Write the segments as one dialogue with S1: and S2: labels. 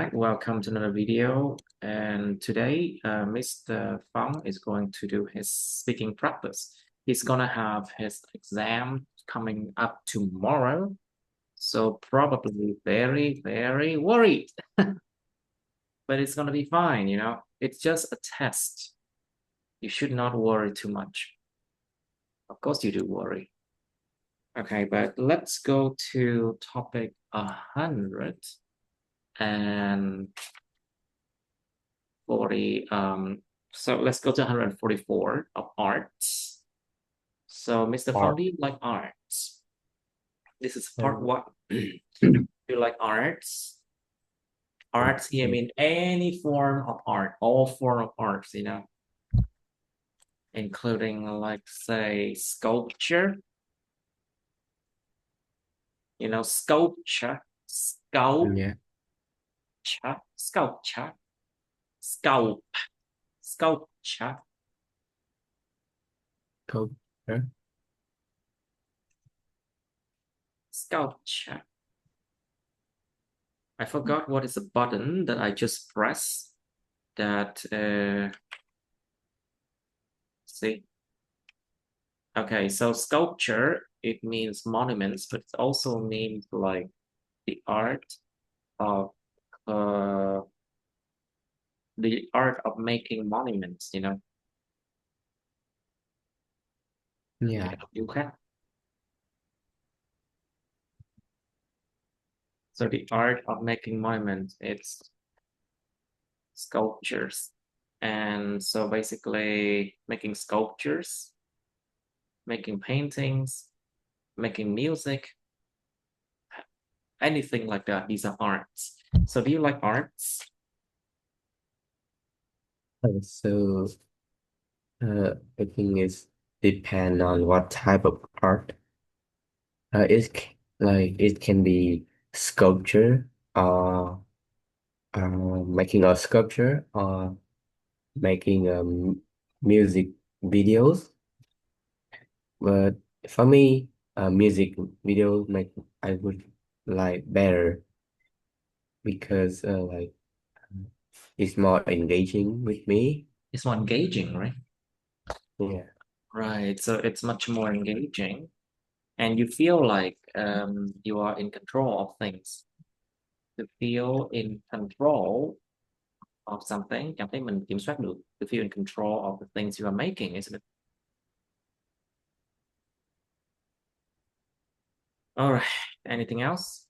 S1: right, welcome to another video. And today, Mr. Phong is going to do his speaking practice. He's gonna have his exam coming up tomorrow, so probably very, very worried. But it's gonna be fine, you know. It's just a test. You should not worry too much. Of course, you do worry. Okay, but let's go to topic 100 and 40. So let's go to 144 of arts. So Mr. Phong,
S2: Art.
S1: do you like arts? This is part
S2: Um,
S1: one. Do you like arts? Arts here
S2: okay.
S1: mean any form of art, all form of arts, including like say sculpture, sculpture,
S2: Yeah.
S1: sculpture, sculpt, sculpture,
S2: Culture.
S1: sculpture. I forgot what is a button that I just pressed that see. Okay, so sculpture, it means monuments, but it also means like the art of uh making monuments,
S2: Yeah.
S1: nghệ thuật điêu khắc. So the art of making monuments, it's sculptures. And so basically making sculptures, making paintings, making music, anything like that. These are arts. So do you like arts?
S2: So I think it's depend on what type of art. It can be sculpture or making a sculpture or making music videos. But for me, music video make I would like better because it's more engaging with me.
S1: It's more engaging, right?
S2: Yeah.
S1: Right. So it's much more engaging and you feel like you are in control of things. To feel in control of something, cảm thấy mình kiểm soát được. To feel in control of the things you are making, isn't it? All right. Anything else?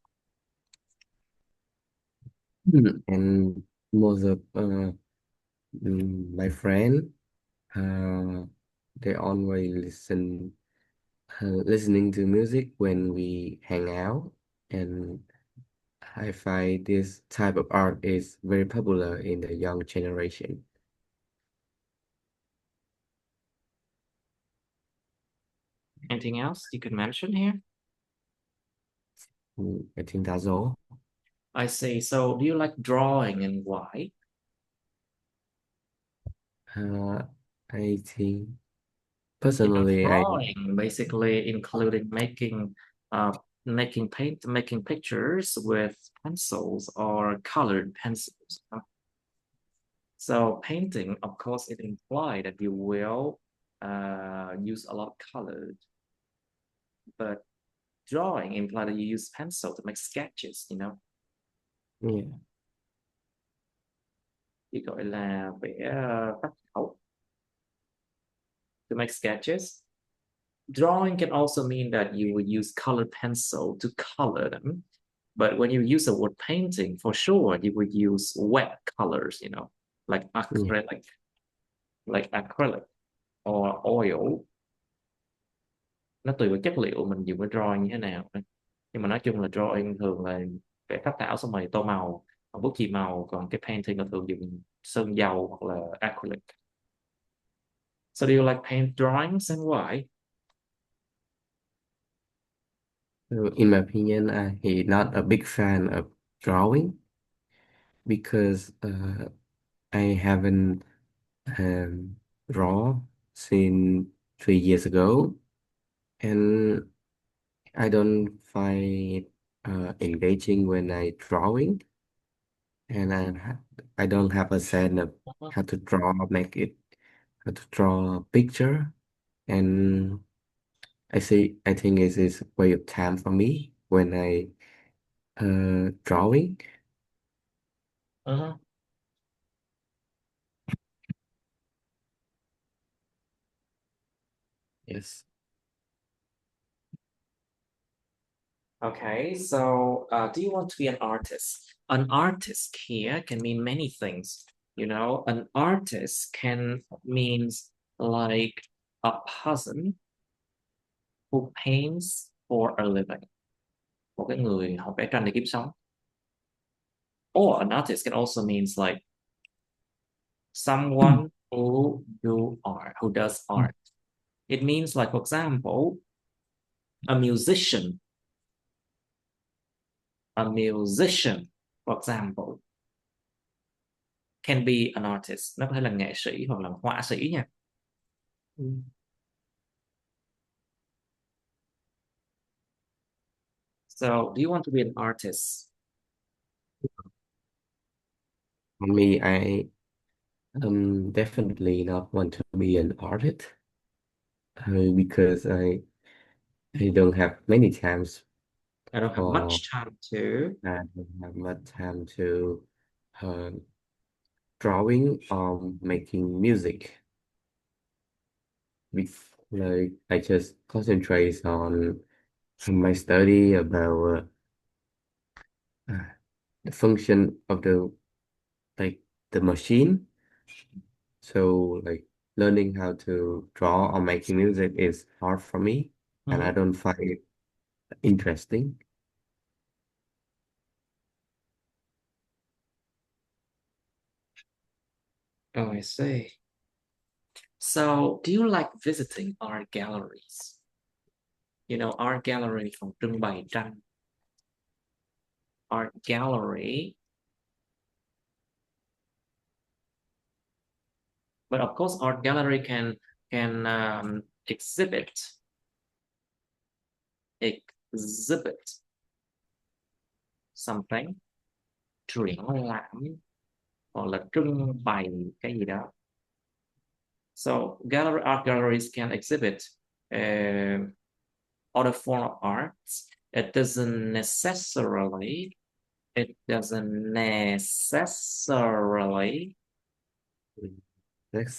S2: And most of my friend, uh, they always listening to music when we hang out, and I find this type of art is very popular in the young generation.
S1: Anything else you could mention here?
S2: I think that's all.
S1: I see. So do you like drawing and why?
S2: Uh, I think
S1: You know,
S2: personally,
S1: drawing basically including uh making pictures with pencils or colored pencils. So painting, of course, it implies that you will use a lot of colors, but drawing implies that you use pencil to make sketches.
S2: yeah,
S1: Thì gọi là vẽ phác thảo, to make sketches. Drawing can also mean that you would use colored pencil to color them. But when you use the word painting, for sure, you would use wet colors, like
S2: yeah,
S1: acrylic or oil. Nó tùy vào chất liệu mình dùng cái drawing như thế nào. Nhưng mà nói chung là drawing thường là vẽ phác thảo xong rồi tô màu, còn bút chì màu, còn cái painting là thường dùng sơn dầu hoặc là acrylic. So do you like paint drawings and why?
S2: So in my opinion, I'm not a big fan of drawing because I haven't draw since 3 years ago, and I don't find it engaging when I drawing. and I don't have a sense of how to draw, how to draw a picture, and I think it is a way of time for me when I drawing.
S1: Mhm.
S2: Yes.
S1: Okay, so do you want to be an artist? An artist here can mean many things. You know, an artist can means like a person who paints for a living. Một cái người học vẽ tranh để kiếm sống. Or an artist can also means like someone who does art. It means like, for example, a musician, a musician, for example, can be an artist. Nó có thể là nghệ sĩ hoặc là họa sĩ nha. So, do you want to be an artist?
S2: For me, I definitely not want to be an artist because I don't have many times
S1: I don't have
S2: for
S1: much time to.
S2: I don't have much time to uh, drawing or making music. Like I just concentrate on my study about the function of the like the machine. So like learning how to draw or making music is hard for me, and I
S1: Mhm.
S2: don't find it interesting.
S1: Oh, I see. So, do you like visiting art galleries? You know, art gallery phòng trưng bày tranh. Art gallery. But of course, art gallery can exhibit something, triển lãm hoặc là trưng bày cái gì đó. So art galleries can exhibit other form of arts. It doesn't necessarily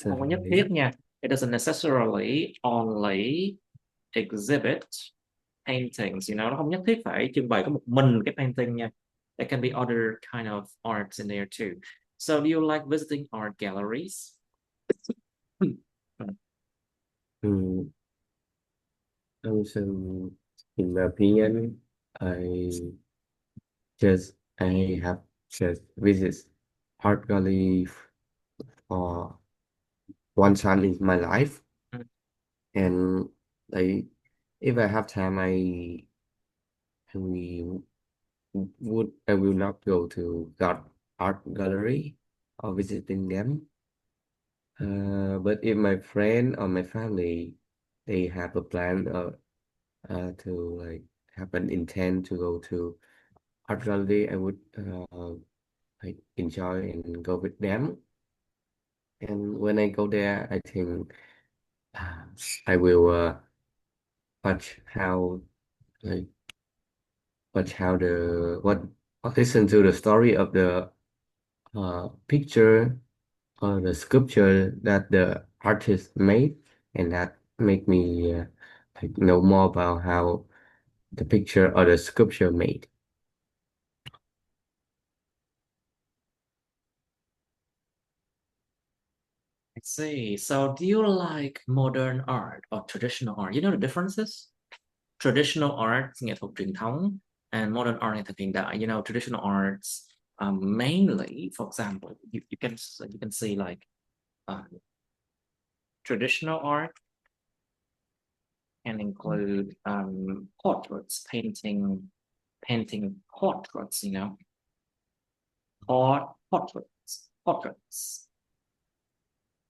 S1: không có nhất thiết
S2: Necessarily.
S1: nha. It doesn't necessarily only exhibit paintings, nó không nhất thiết phải trưng bày có một mình cái painting nha. There can be other kind of arts in there too. So do you like visiting art galleries?
S2: Mm, also, in my opinion, I I have just visit art gallery for one time in my life, and like if I have time, I will I will not go to art gallery or visiting them. But if my friend or my family they have a plan to like have an intent to go to art gallery, I would like enjoy and go with them. And when I go there, I think uh, I will watch how like watch how the what listen to the story of the picture or the sculpture that the artist made, and that make me like know more about how the picture or the sculpture made.
S1: I see. So do you like modern art or traditional art? You know the differences? Traditional art, nghệ thuật truyền thống, and modern art, nghệ thuật hiện đại. Traditional arts mainly, for example, you can see like uh, traditional art can include portraits, painting portraits, portraits.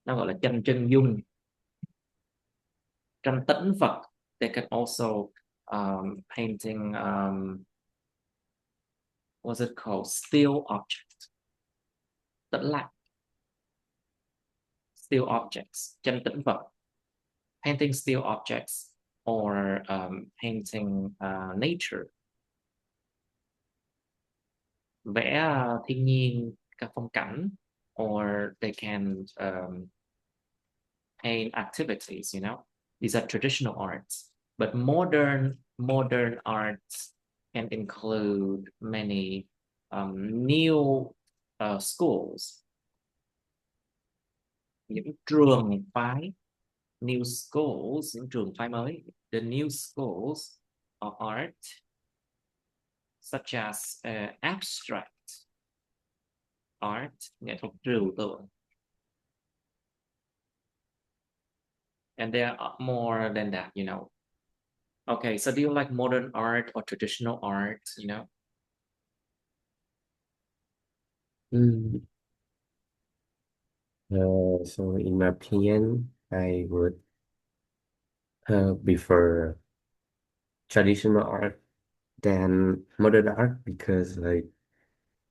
S1: Nó gọi là tranh chân dung, tranh tĩnh vật. They can also painting what's it called? Still object. tĩnh lặng, still objects, chân tĩnh vật, painting still objects, or painting nature, vẽ thiên nhiên, các phong cảnh, or they can paint activities, you know. These are traditional arts. But modern arts can include many new schools, những trường phái, new schools, những trường phái mới, the new schools of art, such as abstract art, nghệ thuật trừu tượng. And there are more than that, you know. Okay, so do you like modern art or traditional art, you know?
S2: Mm. So in my opinion, I would prefer traditional art than modern art because like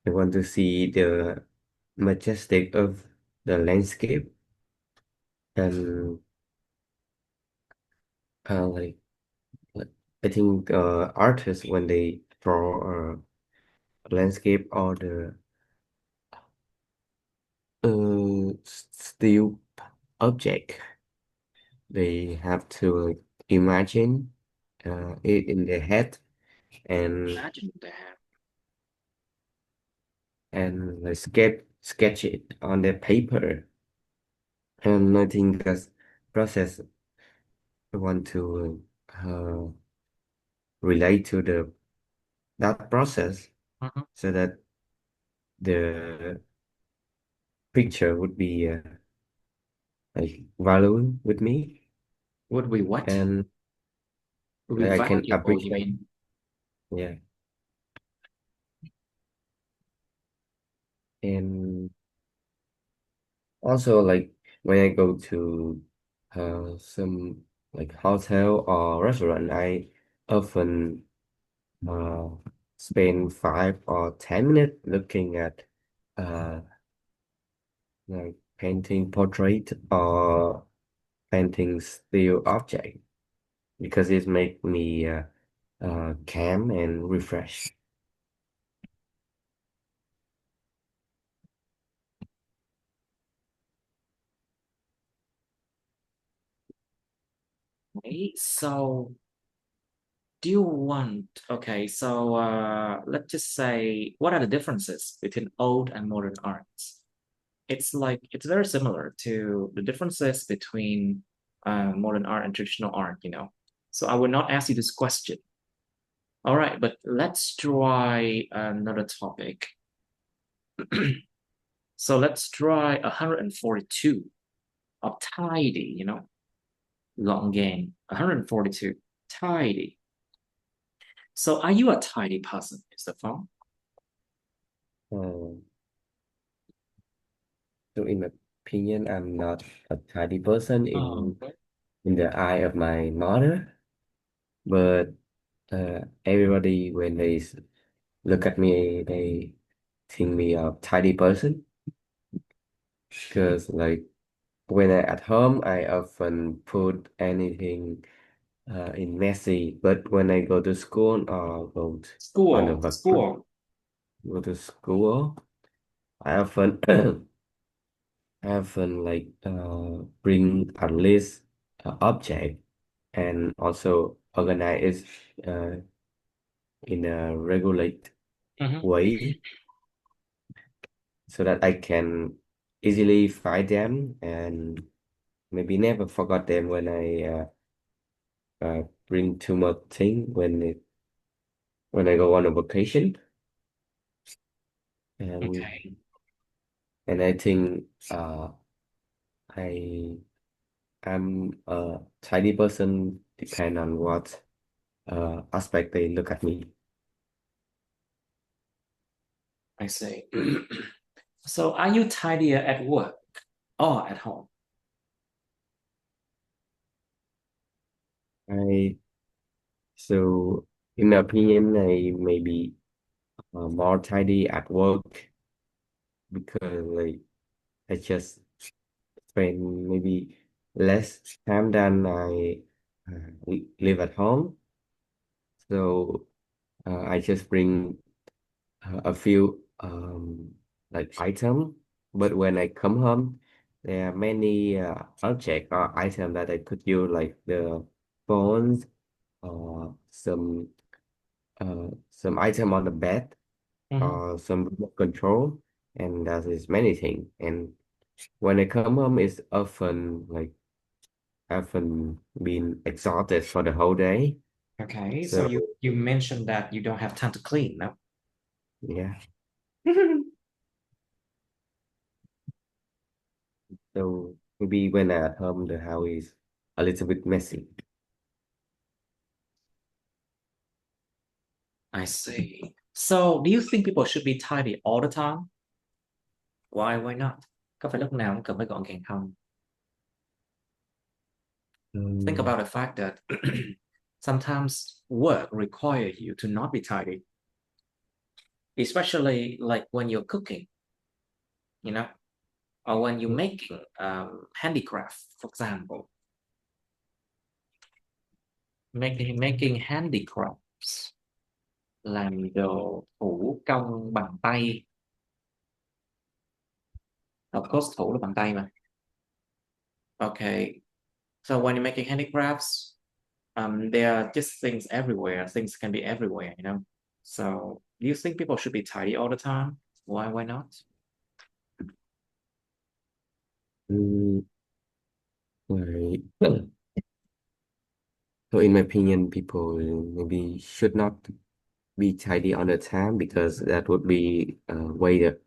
S2: I want to see the majestic of the landscape and like I think artists when they draw a landscape or the still object, they have to like, imagine it in their head and
S1: Imagine that.
S2: like sketch it on their paper. And I think that's process I want to relate to the that process
S1: Mhm.
S2: so that the picture would be like valuable with me
S1: Would be what?
S2: and
S1: Would be
S2: I can
S1: valuable, you
S2: appreciate.
S1: mean?
S2: Yeah, and also like when I go to some like hotel or restaurant, I often uh spend 5 or 10 minutes looking at uh like painting portrait or painting still object because it make me calm and refresh.
S1: Okay, so do you want, okay, so let's just say, what are the differences between old and modern arts? It's like, it's very similar to the differences between modern art and traditional art, you know. So I will not ask you this question. All right, but let's try another topic. So let's try 142 of tidy, you know, gọn gàng. 142, tidy. So are you a tidy person, Mr. Fong?
S2: Uh, so in my opinion, I'm not a tidy person
S1: Oh,
S2: in the eye of my mother, but everybody when they look at me, they think me a tidy person because like when I at home, I often put anything in messy, but when I go to school or on a
S1: school.
S2: go to school, I often I often like bring at least object and also organize in a regulate
S1: Mhm.
S2: way so that I can easily find them and maybe never forgot them when I bring too much thing when I go on a vacation. and
S1: Okay,
S2: and I think I am a tidy person depend on what aspect they look at me.
S1: I see. So are you tidier at work or at home?
S2: I So in my opinion, I may be more tidy at work because like I just spend maybe less time than I live at home. So I just bring a few like item, but when I come home, there are many object or item that I could use, like the phones or some item on the bed
S1: Mhm.
S2: or some remote control, and that is many things. And when I come home, it's often been exhausted for the whole day.
S1: Okay, so
S2: So
S1: you mentioned that you don't have time to clean, no?
S2: yeah, so maybe when I'm at home, the house is a little bit messy.
S1: I see. So, do you think people should be tidy all the time? Why not? Có phải lúc nào cũng cần phải gọn gàng không? Think
S2: Um,
S1: about the fact that sometimes work require you to not be tidy, especially like when you're cooking, you know, or when you're making handicraft, for example, making handicrafts, làm đồ thủ công bằng tay. Of course, thủ là bằng tay mà. Okay, so when you're making handicrafts, there are just things everywhere. Things can be everywhere, you know. So, do you think people should be tidy all the time? Why not?
S2: mm, like, so in my opinion, people maybe should not be tidy all the time because that would be a way of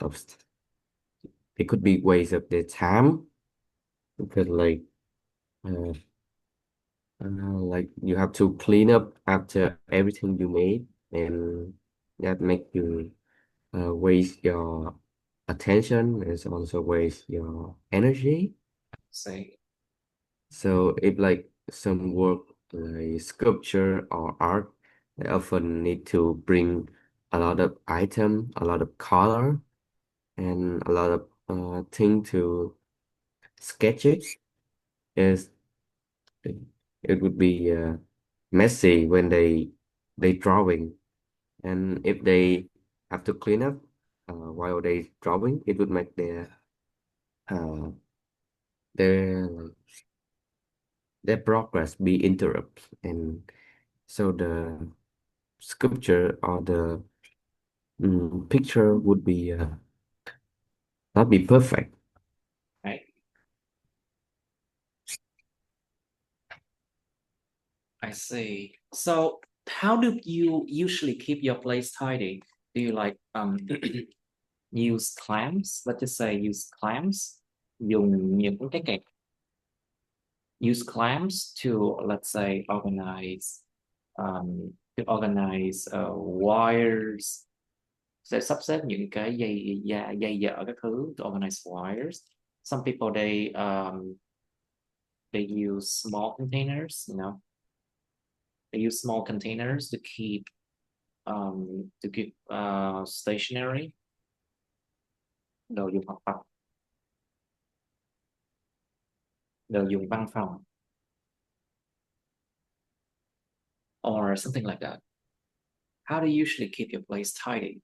S2: it could be waste of their time because uh, like you have to clean up after everything you made, and that make you waste your attention. It's also waste your energy.
S1: Say,
S2: So if like some work like sculpture or art, they often need to bring a lot of item, a lot of color, and a lot of thing to sketch it. Is it would be messy when they drawing, and if they have to clean up while they drawing, it would make uh, their their progress be interrupted, and so the sculpture or the picture would be not be perfect.
S1: right? I see. So, how do you usually keep your place tidy? Do you like use clamps? Let's just say use clamps. Dùng những cái kẹp. Use clamps to, let's say, organize wires. Sẽ sắp xếp những cái dây dở các thứ to organize wires. Some people they use small containers, you know. They use small containers to keep stationery, đồ dùng học tập, đồ dùng văn phòng, or something like that. How do you usually keep your place tidy?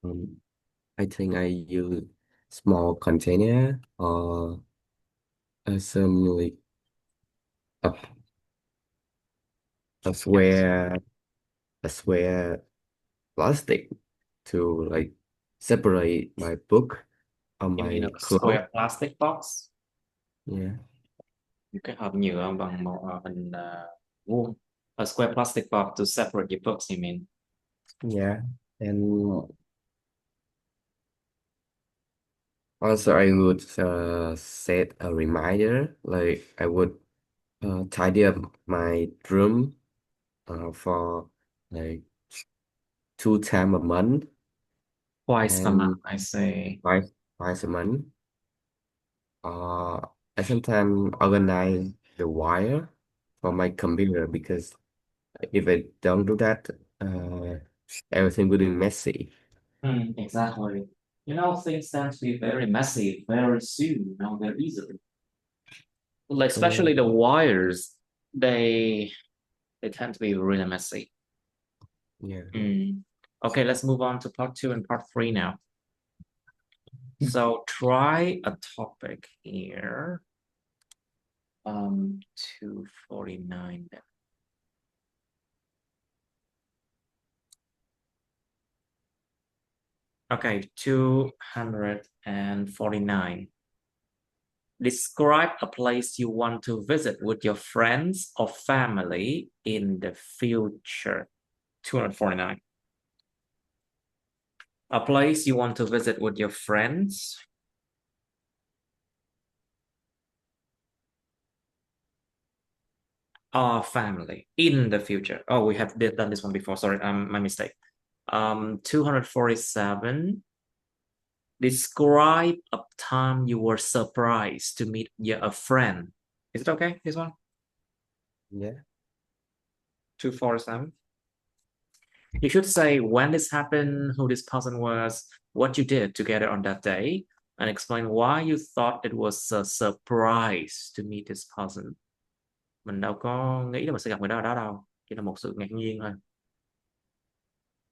S2: um, I think I use small container or some like a, a
S1: Yes.
S2: square a square plastic to like separate my book or
S1: You mean a
S2: my clothes.
S1: square plastic box?
S2: Yeah,
S1: Một cái hộp nhựa bằng một hình vuông. A square plastic box to separate your books, you mean?
S2: yeah. And also I would set a reminder, like I would tidy up my room for like 2 times a month,
S1: Twice a month,
S2: and
S1: I say.
S2: twice a month. I sometimes organize the wire. for my computer because if I don't do that, everything will be messy.
S1: Exactly. You know, things tend to be very messy very soon, you know, very easily. Like
S2: Uh,
S1: especially the wires, they they tend to be really messy.
S2: yeah.
S1: Okay, let's move on to part two and part three now. So try a topic here. 249 then. Okay, 249. Describe a place you want to visit with your friends or family in the future. 249. A place you want to visit with your friends or family in the future. Oh, we have done this one before. Sorry, my mistake. 247. Describe a time you were surprised to meet a friend. Is it okay, this one?
S2: Yeah.
S1: 247. You should say when this happened, who this person was, what you did together on that day, and explain why you thought it was a surprise to meet this person. Mình đâu có nghĩ là mình sẽ gặp người đó ở đó đâu. Chỉ là một sự ngạc nhiên thôi.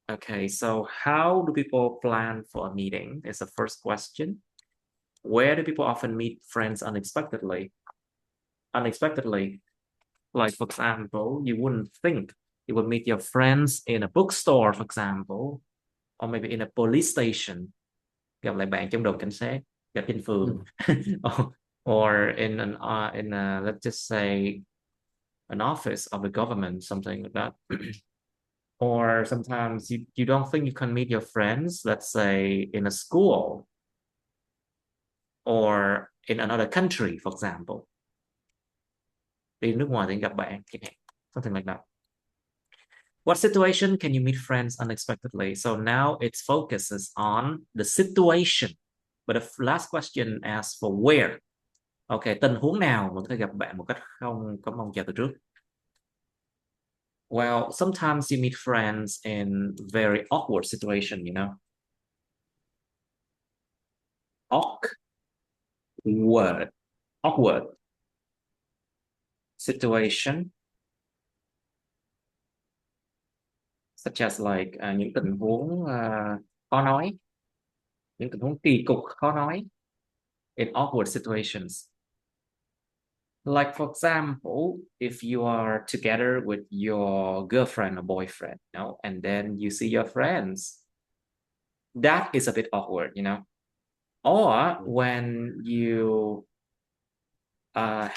S1: Okay, so how do people plan for a meeting? Is the first question. Where do people often meet friends unexpectedly? Unexpectedly, like for example, you wouldn't think you would meet your friends in a bookstore, for example, or maybe in a police station. Gặp lại bạn trong đồn cảnh sát, gặp trên phường,
S2: Mm.
S1: or in a, let's just say an office of the government, something like that. Or sometimes you don't think you can meet your friends, let's say in a school or in another country, for example. Đi nước ngoài thì gặp bạn, something like that. What situation can you meet friends unexpectedly? So now its focus is on the situation. But the last question asks for where. Okay, tình huống nào mà có thể gặp bạn một cách không có mong chờ từ trước? Well, sometimes you meet friends in very awkward situation, you know. Awkward, awkward situation, such as like những tình huống khó nói, những tình huống kỳ cục khó nói in awkward situations. Like for example, if you are together with your girlfriend or boyfriend, you know, and then you see your friends, that is a bit awkward, you know. Or when you are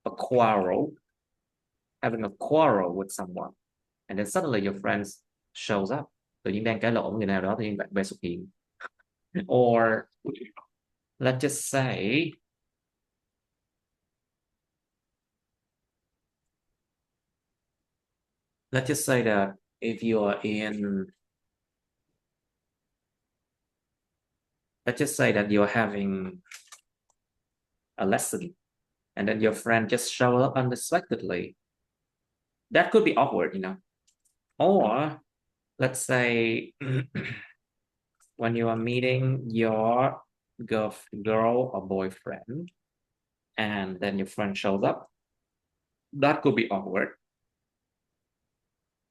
S1: a quarrel, having a quarrel with someone, and then suddenly your friends shows up. Tự nhiên đang cãi lộn người nào đó thì bạn bè xuất hiện. Or let's just say that if you are in let's just say that you're having a lesson and then your friend just show up unexpectedly. That could be awkward, you know. Or let's say when you are meeting your girl or boyfriend and then your friend shows up, that could be awkward.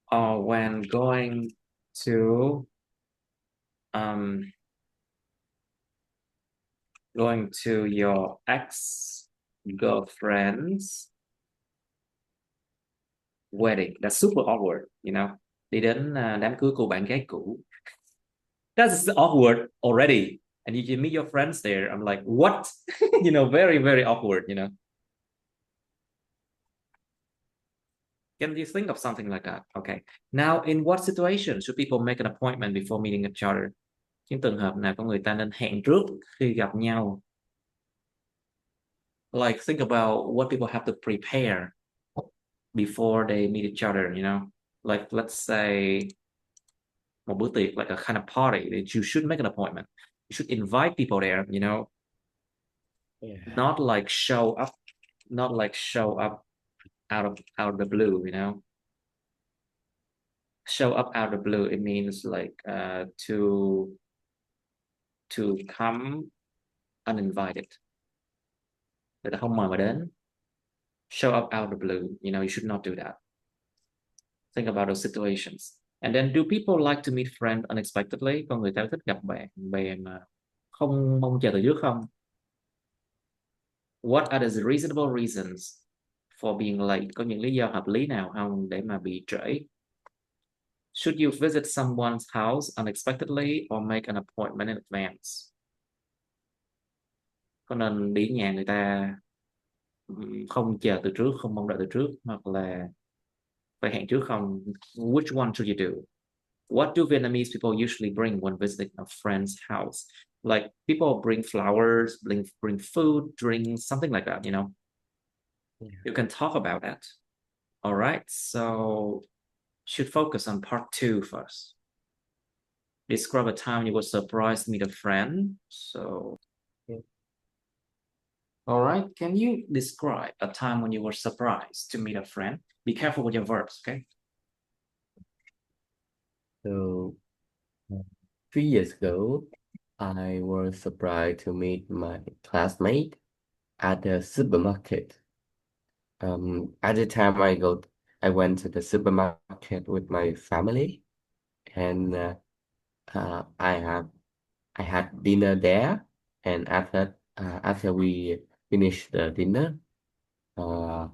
S1: Or when to um going to your ex girlfriend's wedding, that's super awkward, you know. Đi đến đám cưới của bạn gái cũ, that's awkward already, and you meet your friends there, I'm like, what? You know, very very awkward, you know. Can you think of something like that? Okay, now in what situation should people make an appointment before meeting each other? Những trường hợp nào con người ta nên hẹn trước khi gặp nhau? Like think about what people have to prepare before they meet each other, you know. Like let's say một bữa tiệc, like a kind of party, that you should make an appointment. You should invite people there, you know,
S2: Yeah.
S1: not like show up not like show up out of the blue, show up out of the blue, it means like to come uninvited, người ta không mời mà đến. Show up out of the blue, you should not do that. Think about those situations. And then, do people like to meet friends unexpectedly? Con người ta thích gặp bạn bè mà không mong chờ từ trước không? What are the reasonable reasons for being late? Có những lý do hợp lý nào không để mà bị trễ? Should you visit someone's house unexpectedly or make an appointment in advance? Có nên đi nhà người ta không chờ từ trước, không mong đợi từ trước, hoặc là phải hẹn trước không? Which one should you do? What do Vietnamese people usually bring when visiting a friend's house? Like people bring flowers, bring food, drinks, something like that,
S2: Yeah.
S1: You can talk about that. All right, so should focus on part 2 first. Describe a time you were surprised to meet a friend. So,
S2: Yeah.
S1: all right, can you describe a time when you were surprised to meet a friend? Be careful with your verbs, okay?
S2: So 3 years ago, I was surprised to meet my classmate at the supermarket. At the time I went to the supermarket with my family, and I had dinner there. And after we finished the dinner, uh,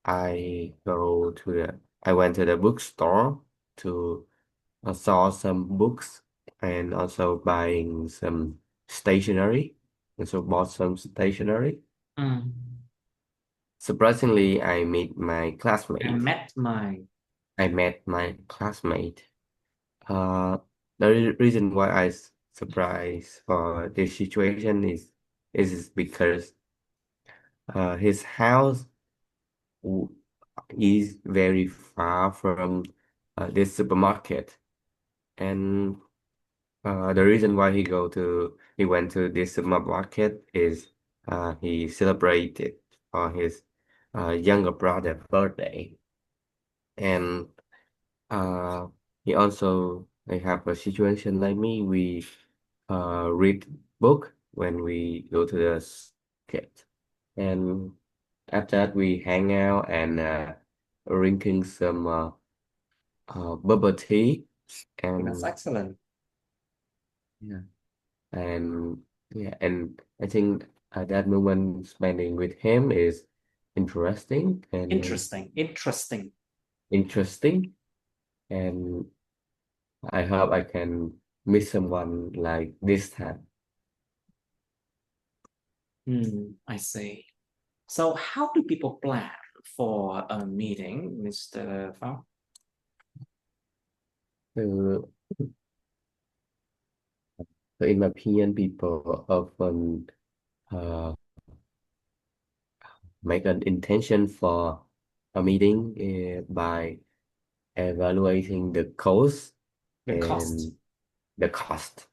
S2: I went to the bookstore to saw some books and also buying some stationery. And so bought some stationery.
S1: Mm.
S2: Surprisingly, I met my
S1: I
S2: classmate.
S1: met my
S2: I met my classmate. Uh, the reason why surprised for this situation is because his house w- is very far from this supermarket, and the reason why he went to this supermarket is he celebrated for his younger brother's birthday, and uh, he also they have a situation like me. We read book when we go to the market, and after that we hang out and drinking some bubble tea,
S1: That's
S2: and
S1: excellent.
S2: yeah, and yeah, and I think that moment spending with him is interesting and
S1: Interesting.
S2: interesting, and I hope I can meet someone like this time.
S1: I see. So how do people plan for a meeting, Mr. Phong?
S2: So, so in my opinion, people often uh, make an intention for a meeting by evaluating the cost
S1: The cost.
S2: and the cost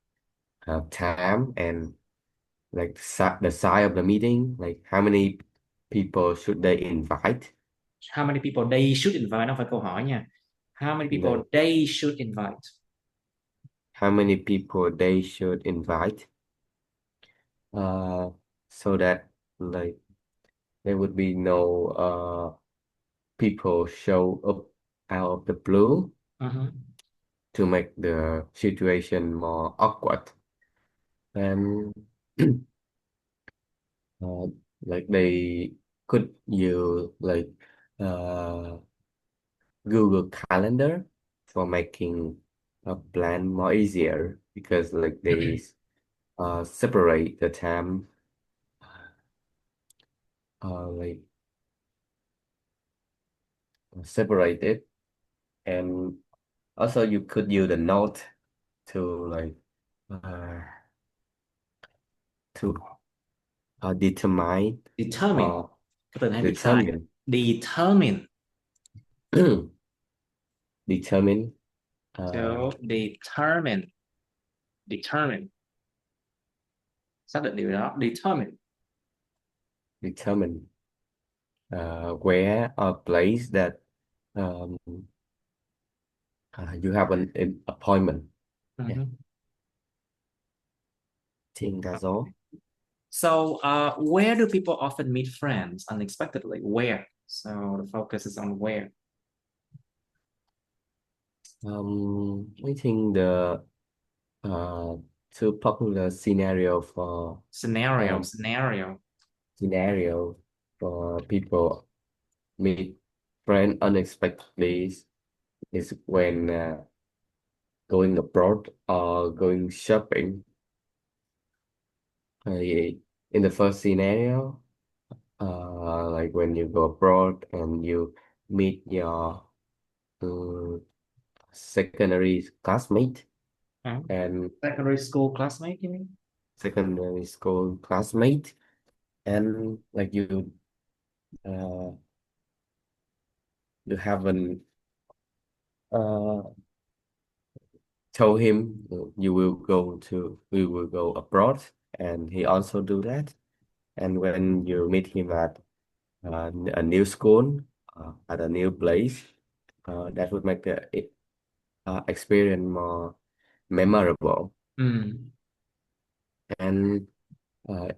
S2: of time and like the size of the meeting, like how many people should they invite?
S1: How many people they should invite? Nó phải câu hỏi nha. How many people
S2: Like
S1: they should invite?
S2: how many people they should invite? Uh, so that like there would be no people show up out of the blue
S1: Uh-huh.
S2: to make the situation more awkward. And uh, like they could use like uh Google Calendar for making a plan more easier because like they separate the time like separate it, and also you could use the note to like uh, to determine
S1: Determine.
S2: or
S1: Cái từ này viết sai.
S2: determine
S1: Determine.
S2: determine
S1: So determine. Determine. Xác định điều đó. Determine.
S2: determine where or place that um, you have an appointment. Yeah,
S1: Mhm.
S2: I think that's all.
S1: So, where do people often meet friends unexpectedly? Where? So the focus is on where.
S2: I think the uh, two popular
S1: Scenario,
S2: um,
S1: scenario.
S2: scenario for people meet friend unexpectedly is when going abroad or going shopping. In the first scenario, like when you go abroad and you meet your uh, secondary classmate
S1: Huh?
S2: and
S1: Secondary school classmate, you mean?
S2: secondary school classmate, and like uh, you haven't uh, told him you will go abroad, and he also do that. And when you meet him at a new school, at a new place, that would make the experience more memorable.
S1: Mm.
S2: And uh,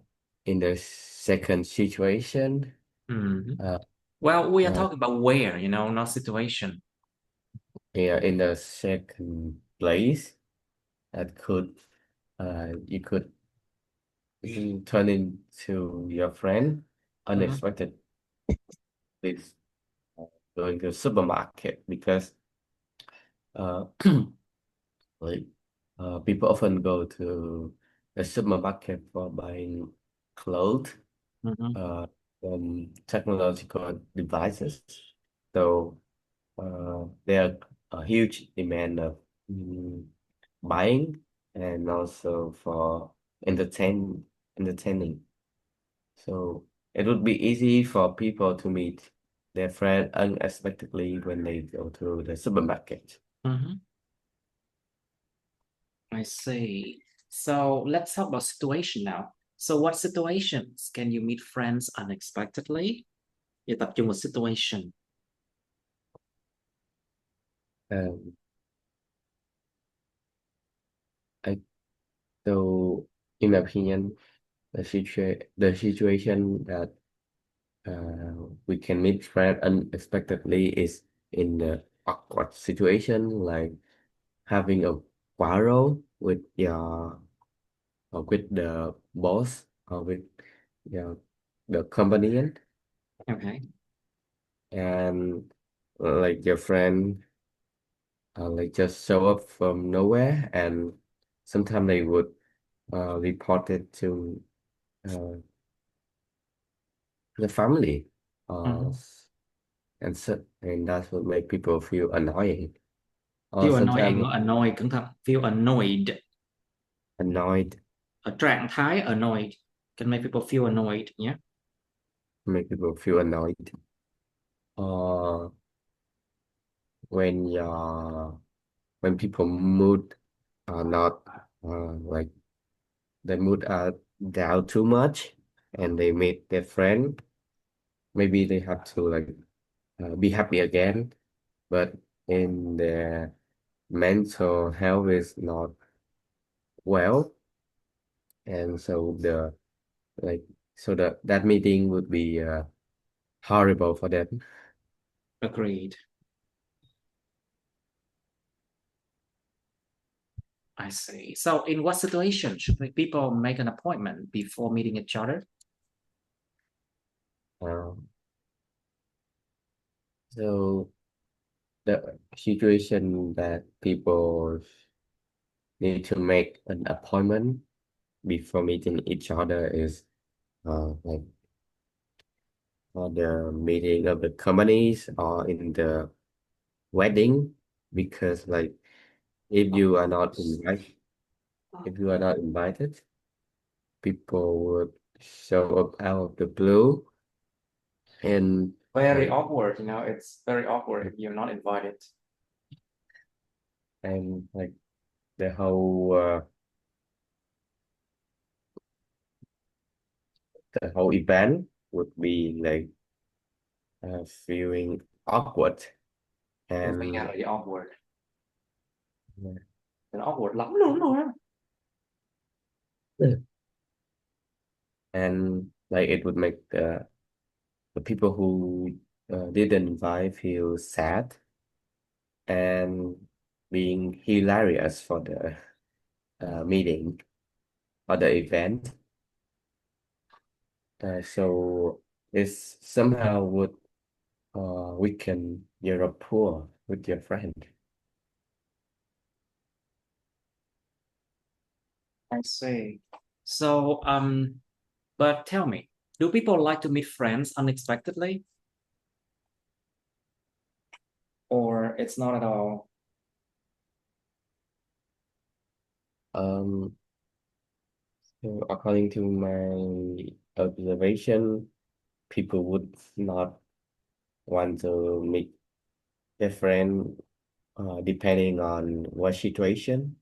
S2: in the second situation,
S1: Mhm.
S2: uh,
S1: Well, we are
S2: uh,
S1: talking about where, not situation.
S2: yeah, in the second place, that could you could turn into your friend
S1: Mhm.
S2: unexpected with going to supermarket because uh, like people often go to the supermarket for buying clothes,
S1: Mhm.
S2: uh, technological devices. So there are a huge demand of mm, buying and also for entertaining. So it would be easy for people to meet their friend unexpectedly when they go to the supermarket.
S1: Mhm. I see. So let's talk about situation now. So what situations can you meet friends unexpectedly? Giờ tập trung vào situation.
S2: Um, I, so in my opinion, the situation that we can meet friend unexpectedly is in the awkward situation, like having a quarrel with the boss or with your the company,
S1: Okay.
S2: and like your friend like just show up from nowhere, and sometimes they would report it to uh, the family, uh,
S1: Mhm.
S2: and that would make people feel annoying or
S1: Feel annoying
S2: sometimes
S1: or annoyed, cẩn thận. Feel annoyed.
S2: annoyed,
S1: Ở trạng thái annoyed can make people feel annoyed nhé.
S2: make people feel annoyed, or when when people mood are not like their mood are down too much and they meet their friend, maybe they have to like be happy again, but in their mental health is not well, and so the like so that meeting would be horrible for them.
S1: Agreed. I see. So in what situation should people make an appointment before meeting each other?
S2: Um, so the situation that people need to make an appointment before meeting each other is like for the meeting of the companies or in the wedding, because like if you are not invited if you are not invited, people would show up out of the blue, and
S1: Very
S2: like
S1: awkward, it's very awkward if you're not invited.
S2: like the whole event would be like feeling awkward
S1: Ủa, cái nghe
S2: and
S1: là gì awkward. Nó awkward lắm luôn rồi á.
S2: and like it would make the people who didn't invite feel sad and being hilarious for the meeting or the event. So this somehow would weaken your rapport with your friend.
S1: I see. So, but tell me, do people like to meet friends unexpectedly, or it's not at all?
S2: Um, so according to my observation, people would not want to meet their friend depending on what situation,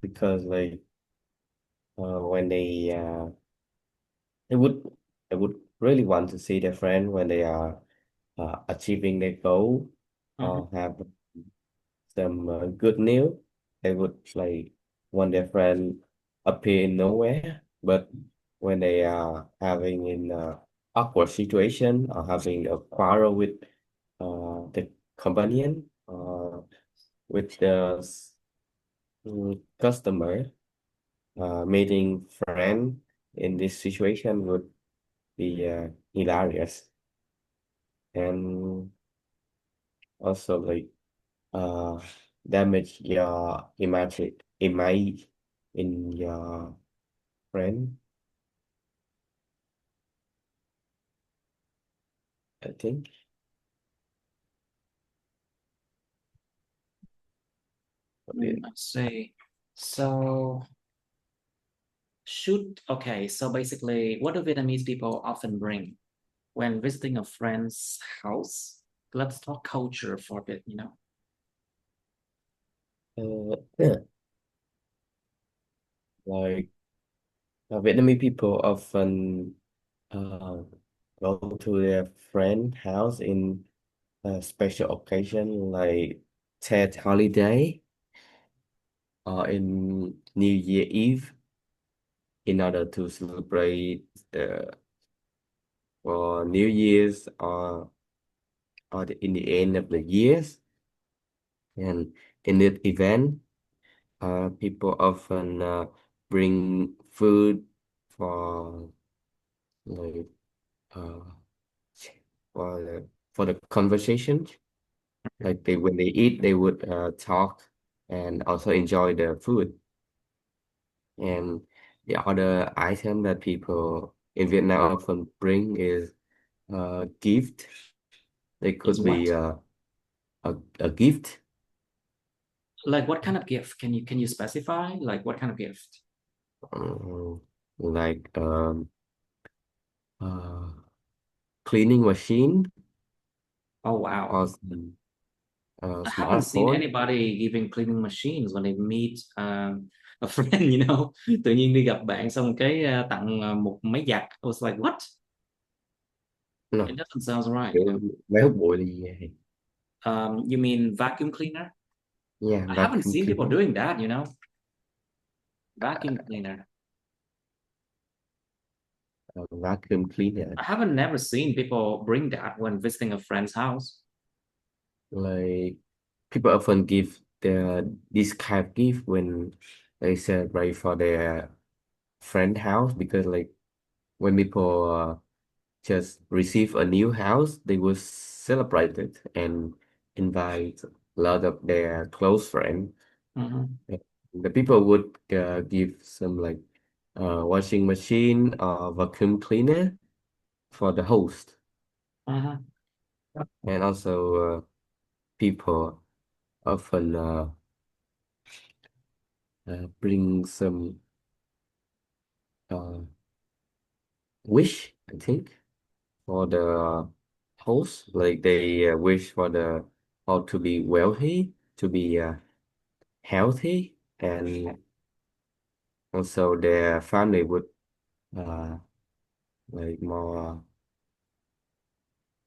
S2: because like when they would they would really want to see their friend when they are achieving their goal
S1: Mhm.
S2: or have some good news. They would like want their friend appear in nowhere, but when they are having in awkward situation or having a quarrel with the companion with the customer, meeting friend in this situation would be hilarious and also like uh damage your image in your friend, I think. A bit.
S1: I see. So, okay, so basically, what do Vietnamese people often bring when visiting a friend's house? Let's talk culture for a bit, you know.
S2: Yeah, like Vietnamese people often uh, go to their friend house in a special occasion like Tet holiday or in New Year Eve in order to celebrate for New Year's in the end of the years. And in that event, people often bring food for like uh, for the conversation. Like they when they eat, they would talk and also enjoy the food. And the other item that people in Vietnam often bring is gift. They
S1: Is
S2: could
S1: what?
S2: be a gift,
S1: Like what kind of gift? Can you specify? Like what kind of gift?
S2: like uh, cleaning machine
S1: Oh wow.
S2: or some,
S1: I haven't seen
S2: smartphone.
S1: anybody giving cleaning machines when they meet a friend, you know. Tự nhiên đi gặp bạn xong cái tặng một máy giặt. I was like, what? It
S2: No,
S1: doesn't sound right, you know.
S2: kiểu máy hút bụi là gì vậy?
S1: You mean vacuum cleaner?
S2: Yeah,
S1: I haven't
S2: vacuum
S1: seen people
S2: cleaner.
S1: doing that, you know. Vacuum cleaner.
S2: Vacuum cleaner.
S1: I haven't never seen people bring that when visiting a friend's house.
S2: Like people often give this kind of gift when they celebrate for their friend house because like when people just receive a new house, they will celebrate it and invite a lot of their close friends.
S1: Mhm,
S2: The people would give some like washing machine or vacuum cleaner for the host,
S1: mhm,
S2: and also people often bring some uh, wish, I think, for the host. Like they wish for the host to be wealthy, to be healthy, and also their family would uh, like more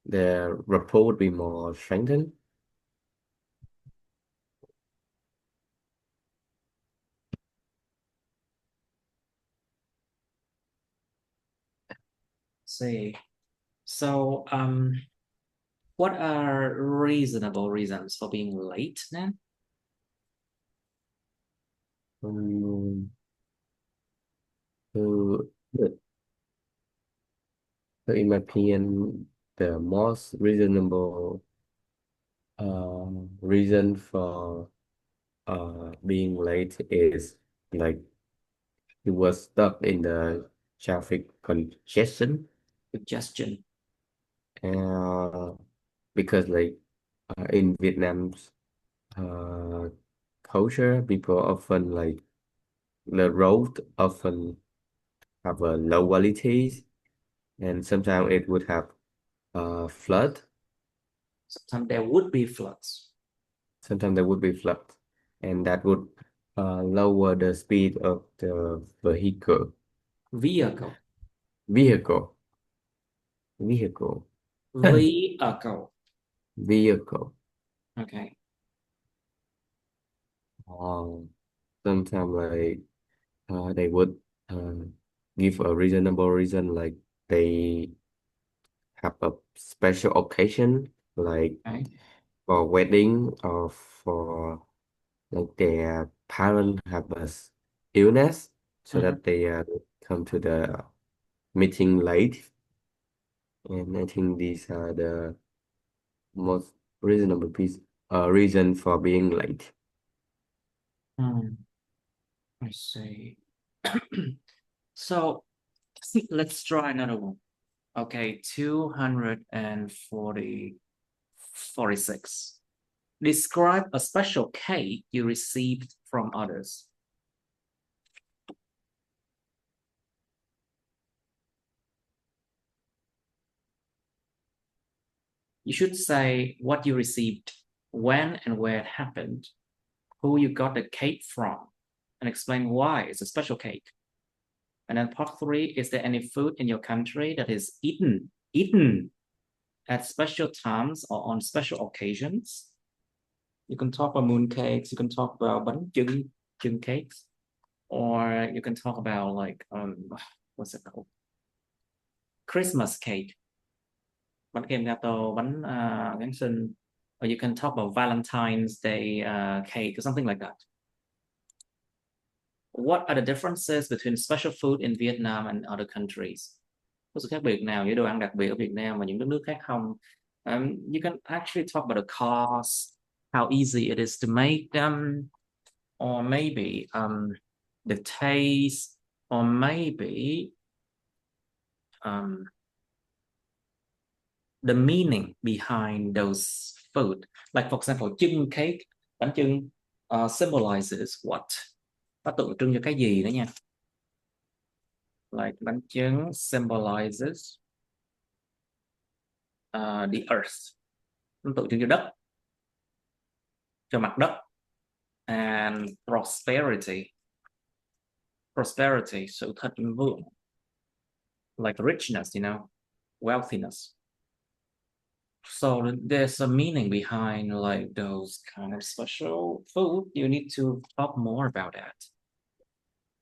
S2: the rapport would be more strengthened.
S1: See. So, what are reasonable reasons for being late then?
S2: Um, so, so in my opinion, the most reasonable reason for being late is like you were stuck in the traffic congestion.
S1: Suggestion.
S2: uh, because like in Vietnam's uh, culture, people often like the road often have a low quality, and sometimes it would have flood.
S1: Sometimes there would be floods.
S2: Sometimes there would be flood, and that would lower the speed of the
S1: Vehicle.
S2: vehicle, vehicle,
S1: Vehicle.
S2: vehicle.
S1: Okay.
S2: Um, Sometimes like they would uh, give a reasonable reason, like they have a special occasion, like
S1: Okay.
S2: for wedding or for like their parent have a illness, so
S1: Mhm.
S2: that they come to the meeting late. And I think these are the most reasonable reason for being late.
S1: Hmm. I see. So let's try another one. Okay, 246. Describe a special cake you received from others. You should say what you received, when and where it happened, who you got the cake from, and explain why it's a special cake. And then part three, is there any food in your country that is eaten at special times or on special occasions? You can talk about moon cakes, you can talk about bánh chưng cakes, or you can talk about like what's it called? Christmas cake, bánh kem gato, bánh Giáng sinh, or you can talk about Valentine's Day cake or something like that. What are the differences between special food in Vietnam and other countries? Có sự khác biệt nào giữa đồ ăn đặc biệt ở Việt Nam và những đất nước khác không? You can actually talk about the cost, how easy it is to make them, or maybe the taste, or maybe um, the meaning behind those food. Like for example, chưng cake, bánh chưng symbolizes what? Nó tượng trưng cho cái gì đó nha. Like bánh chưng symbolizes the earth. Nó tượng trưng cho đất, cho mặt đất. And prosperity. Prosperity, sự thịnh vượng. Like richness, wealthiness. So there's a meaning behind like those kind of special food. You need to talk more about that.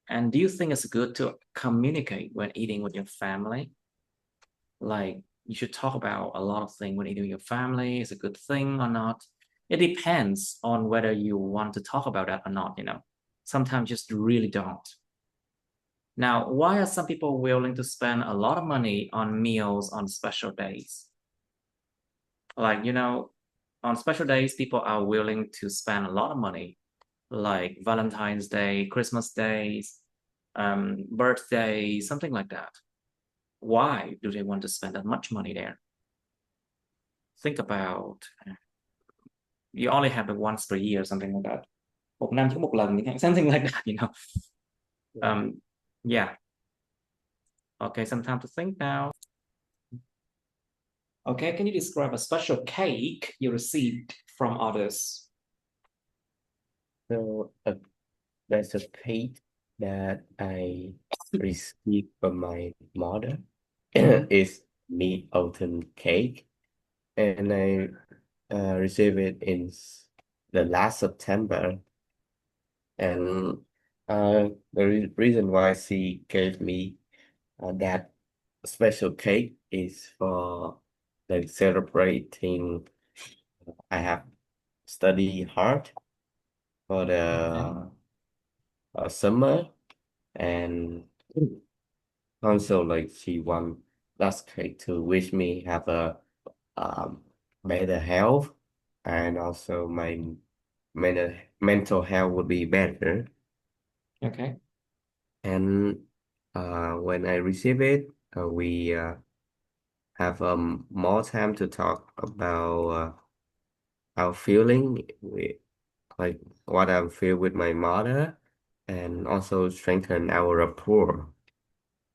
S1: And do you think it's good to communicate when eating with your family? Like you should talk about a lot of things when eating with your family. Is a good thing or not? It depends on whether you want to talk about that or not. Sometimes just really don't. Now, why are some people willing to spend a lot of money on meals on special days? Like, on special days, people are willing to spend a lot of money, like Valentine's Day, Christmas days, birthdays, something like that. Why do they want to spend that much money there? Think about, you only have it once per year, something like that. Một năm chỉ có một lần, something like that. Yeah. Okay, some time to think now. Okay, can you describe a special cake you received from others?
S2: So there's a cake that I received from my mother.
S1: Mhm.
S2: It's Mid Autumn cake. and I received it in the last September. And the reason why she gave me that special cake is for like celebrating. I have studied hard for
S1: Okay.
S2: the summer, and also like she want that cake to wish me have a um, better health, and also my mental health would be better.
S1: Okay.
S2: And when I receive it, we have more time to talk about our feeling, like what I feel with my mother, and also strengthen our rapport.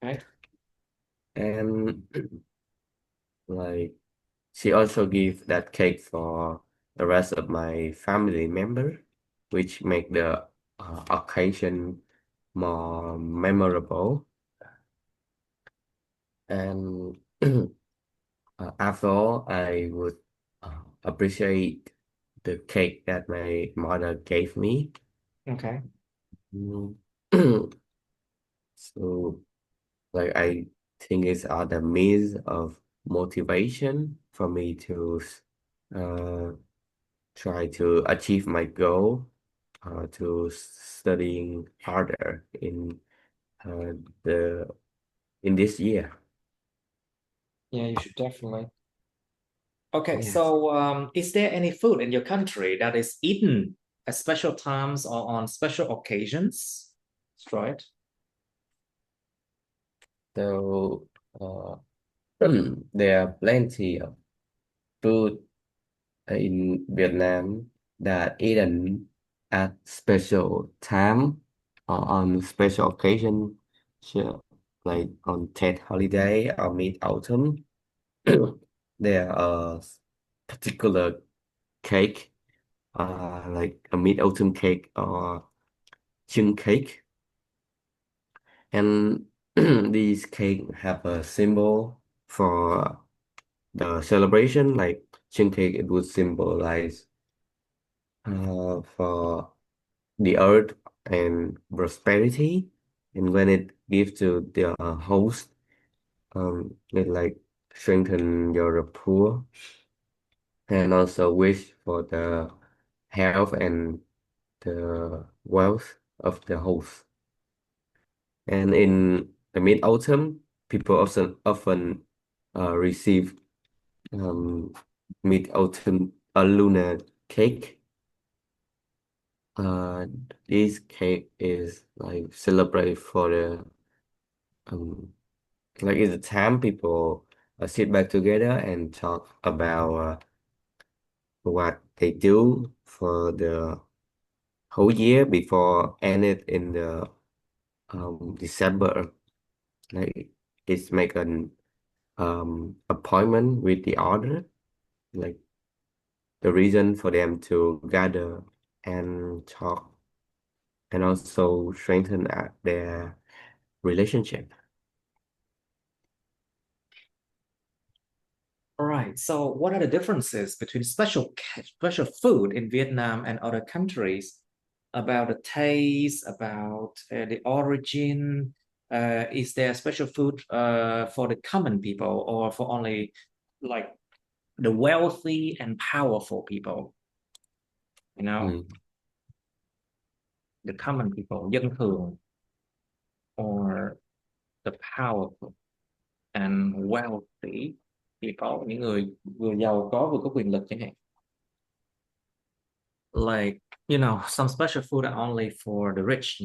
S1: Okay.
S2: And like she also give that cake for the rest of my family member, which make the occasion more memorable. And after all, I would appreciate the cake that my mother gave me.
S1: Okay.
S2: Mm. So, like, I think it's the means of motivation for me to uh, try to achieve my goal, to studying harder uh, the in this year.
S1: Yeah, you should definitely. Okay,
S2: Yes.
S1: so is there any food in your country that is eaten at special times or on special occasions? That's right.
S2: So, there are plenty of food in Vietnam that eaten at special time or on special occasion, sure, like on Tet holiday or mid autumn. There are particular cake, like a mid autumn cake or chung cake, and these cake have a symbol for the celebration. Like chung cake, it would symbolize for the earth and prosperity, and when it gives to the host, it like strengthen your rapport, and also wish for the health and the wealth of the host. And in the mid autumn, people often receive um, mid autumn a lunar cake. Uh, this cake is like celebrate for the um like it's a time people sit back together and talk about what they do for the whole year before ended in the December. Like it's make an appointment with the other, like the reason for them to gather and talk, and also strengthen their relationship.
S1: All right. So what are the differences between special food in Vietnam and other countries about the taste, about the origin? Is there special food for the common people or for only like the wealthy and powerful people? You know,
S2: Mm.
S1: the common people, dân thường, or the powerful and wealthy people, những người vừa giàu có vừa có quyền lực chẳng hạn. Like, some special food are only for the rich,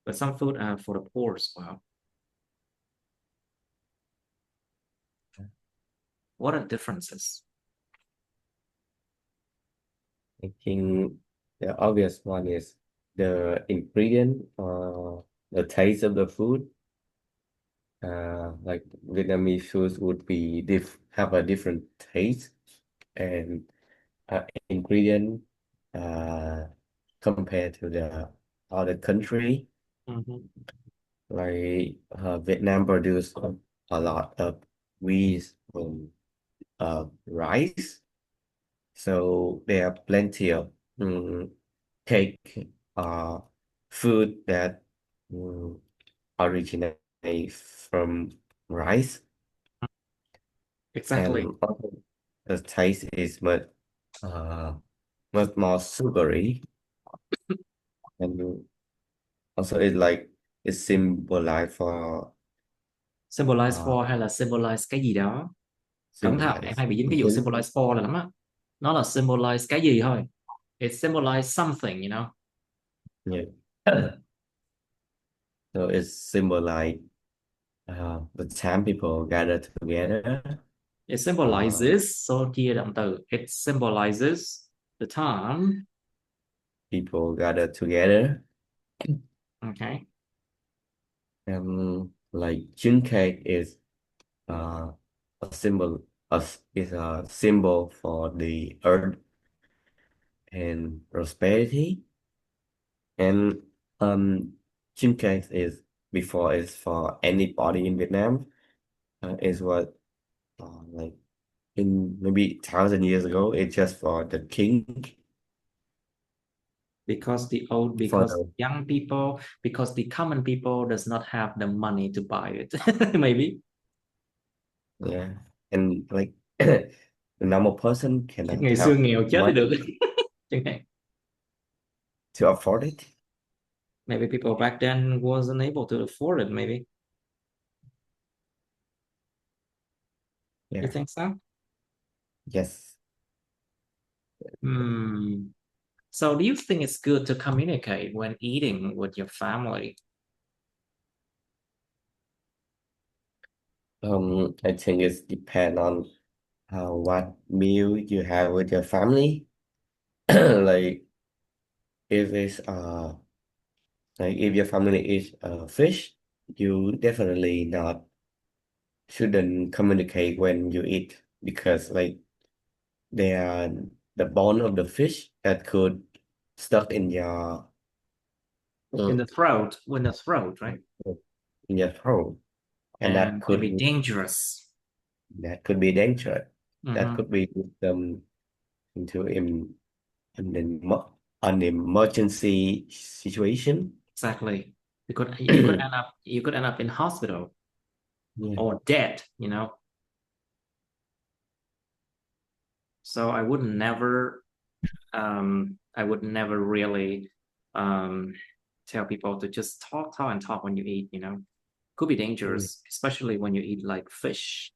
S1: but some food are for the poor as well. What are the differences?
S2: I think the obvious one is the ingredient or the taste of the food. Like Vietnamese foods would be have a different taste and ingredient uh, compared to the other country.
S1: Mhm.
S2: Like Vietnam produce a lot of wheat, rice. So there are plenty of cake, uh, food that mm, originate from rice,
S1: Exactly.
S2: and also the taste is uh, much more sugary, and also it symbolize for
S1: Symbolize
S2: uh,
S1: for hay là symbolize cái gì đó. Cẩn thận, em
S2: symbolize
S1: hay bị dính cái vụ
S2: something.
S1: symbolize for là lắm á. Nó là symbolize cái gì thôi. It symbolize something, you know.
S2: Yeah. So it symbolize the time people gather together.
S1: It
S2: Uh,
S1: symbolizes, số chia động từ. It symbolizes the time.
S2: People gather together.
S1: Okay.
S2: Like June cake uh, a symbol is a symbol for the earth and prosperity. And June cake is before is for anybody in Vietnam. Is what like in maybe 1,000 years ago. It's just for the king for
S1: Because
S2: the
S1: young people, because the common people does not have the money to buy it. Maybe.
S2: yeah, and like the normal person cannot
S1: Ngày xưa
S2: have
S1: nghèo chết thì
S2: money
S1: được. Chẳng hạn.
S2: to afford it.
S1: Maybe people back then wasn't able to afford it, maybe. You
S2: Yeah.
S1: think so?
S2: Yes.
S1: Hmm. So do you think it's good to communicate when eating with your family?
S2: I think it's depend on what meal you have with your family. Like if it's like if your family eats fish, you definitely not shouldn't communicate when you eat because like they are the bone of the fish that could stuck in your
S1: In
S2: mm,
S1: the throat, in the throat, right?
S2: in your throat, and
S1: And can be dangerous.
S2: that could be dangerous. That
S1: Mhm.
S2: could be um, into an, an emergency situation.
S1: Exactly. You could end up in hospital
S2: Yeah,
S1: or dead, So I would never really tell people to just talk and talk when you eat. Could be
S2: yeah,
S1: dangerous, especially when you eat like fish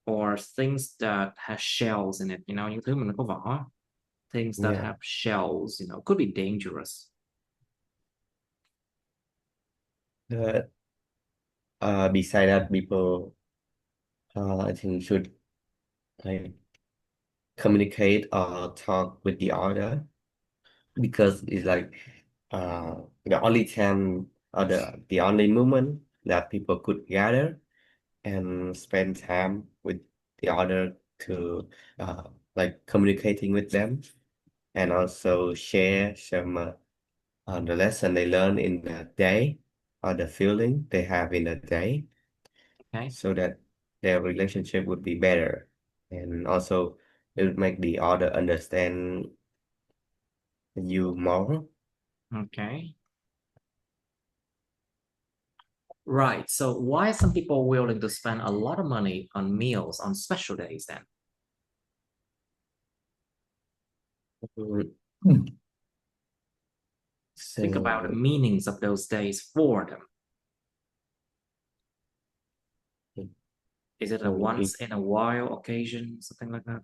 S1: or things that has shells in it, những thứ mà nó có vỏ, things that
S2: yeah.
S1: have shells, could be dangerous.
S2: But beside that, people I think should like communicate or talk with the other because it's like the only time or the only moment that people could gather and spend time with the other to like communicating with them and also share some the lesson they learn in the day or the feeling they have in the day
S1: Okay.
S2: so that their relationship would be better and also it would make the other understand you more.
S1: Okay. Right. So why are some people willing to spend a lot of money on meals on special days then?
S2: Mm.
S1: Think about the
S2: So
S1: meanings of those days for them. Is it a
S2: it
S1: once in a while occasion, something like that?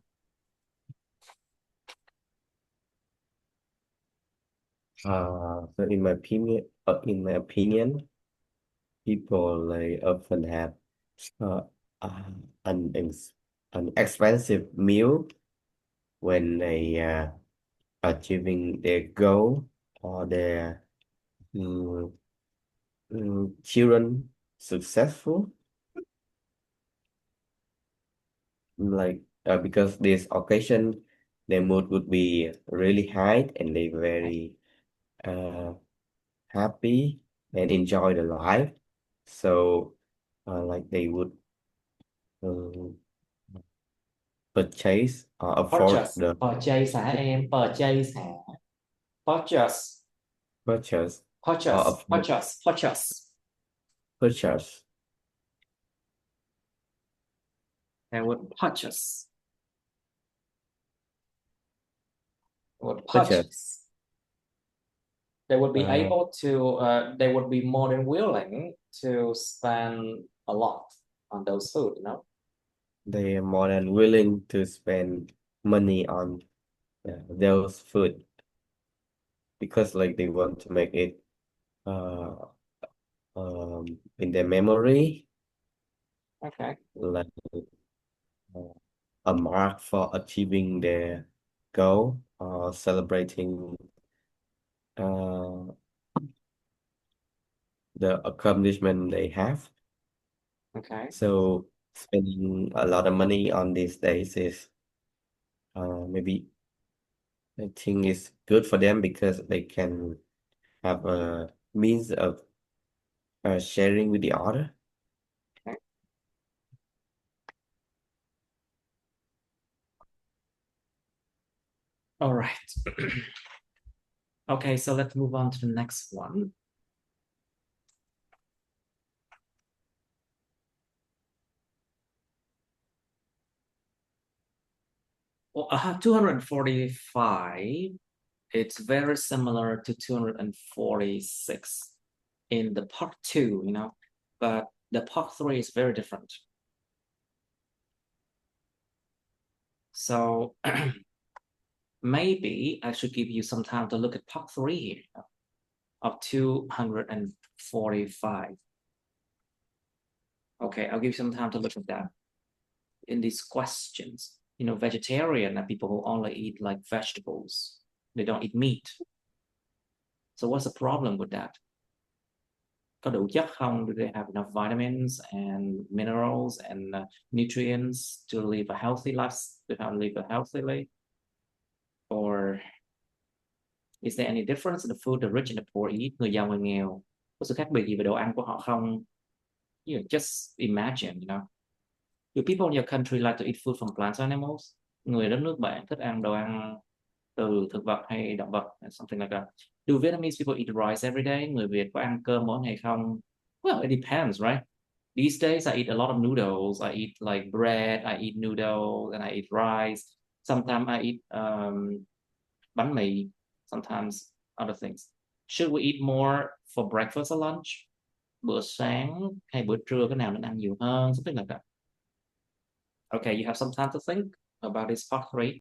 S2: so in my opinion people like often have uh, uh, an an expensive meal when they achieving their goal or their mm, children successful like because this occasion their mood would be really high and they very uh, happy and enjoy the life so like they would um, purchase or afford
S1: Purchase.
S2: the
S1: Purchase hả em? Purchase hả? Purchase.
S2: purchase or
S1: Purchase.
S2: afford
S1: Purchase. Purchase.
S2: purchase
S1: They would purchase. Would
S2: purchase.
S1: purchase. They would be
S2: Uh,
S1: able to, they would be more than willing to spend a lot on those food, you know?
S2: they are more than willing to spend money on those food because like they want to make it uh in their memory,
S1: Okay.
S2: like uh, a mark for achieving their goal or celebrating uh the accomplishment they have.
S1: Okay.
S2: So spending a lot of money on these days is maybe I think it's good for them because they can have a means of sharing with the other.
S1: Okay. All right. Okay, so let's move on to the next one. Well, 245, it's very similar to 246 in the part two, you know, but the part three is very different. So maybe I should give you some time to look at part three here of 245. Okay, I'll give you some time to look at that. In these questions, you know, vegetarian are people who only eat like vegetables. They don't eat meat. So what's the problem with that? Có đủ chất không? Do they have enough vitamins and minerals and nutrients to live a healthy life, to live a healthily? Or is there any difference in the food the rich and the poor eat? Người giàu người nghèo có sự khác biệt gì về đồ ăn của họ không? You know, just imagine, you know. Do people in your country like to eat food from plants or animals? Người đất nước bạn thích ăn đồ ăn từ thực vật hay động vật, something like that. Do Vietnamese people eat rice every day? Người Việt có ăn cơm mỗi ngày không? Well, it depends, right? These days, I eat a lot of noodles. I eat like bread. I eat noodles, and I eat rice. Sometimes I eat bánh mì. Sometimes other things. Should we eat more for breakfast or lunch? Bữa sáng hay bữa trưa cái nào nên ăn nhiều hơn? Something like that. Okay, you have some time to think about this part three.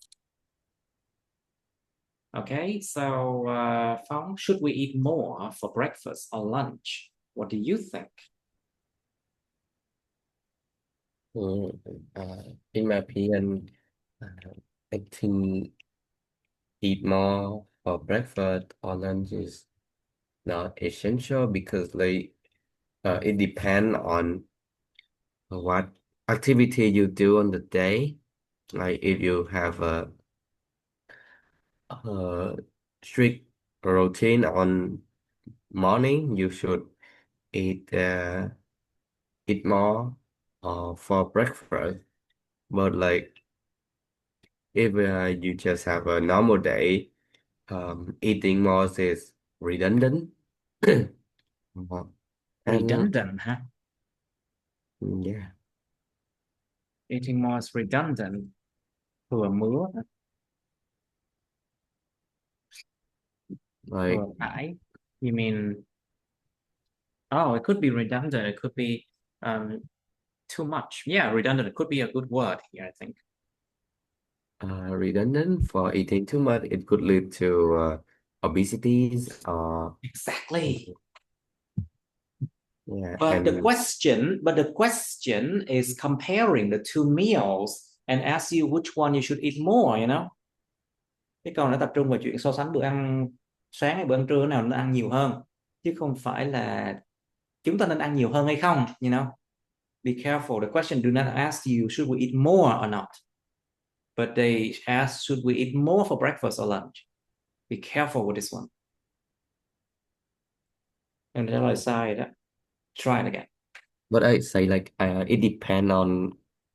S1: Okay, so Phong, should we eat more for breakfast or lunch? What do you think?
S2: Mm, in my opinion, uh, I think eat more for breakfast or lunch is not essential because like it depends on what activity you do on the day. Like if you have a strict routine on morning, you should eat eat more for breakfast. But like if you just have a normal day, eating more is redundant. Uh, and
S1: Redundant, huh?
S2: yeah,
S1: Eating more is redundant. Thừa mứa,
S2: like
S1: thừa thải. You mean, oh, it could be redundant. It could be um, too much. Yeah, redundant. It could be a good word here, I think.
S2: redundant for eating too much, it could lead to obesities or
S1: Exactly.
S2: yeah,
S1: But
S2: and
S1: the question is comparing the two meals and ask you which one you should eat more, you know? Cái câu nó tập trung vào chuyện so sánh bữa ăn sáng hay bữa ăn trưa nào nên ăn nhiều hơn, chứ không phải là chúng ta nên ăn nhiều hơn hay không, you know? Be careful. The question do not ask you should we eat more or not, but they ask should we eat more for breakfast or lunch. Be careful with this one. And trả lời sai đó. Try it again.
S2: but I say like it depends on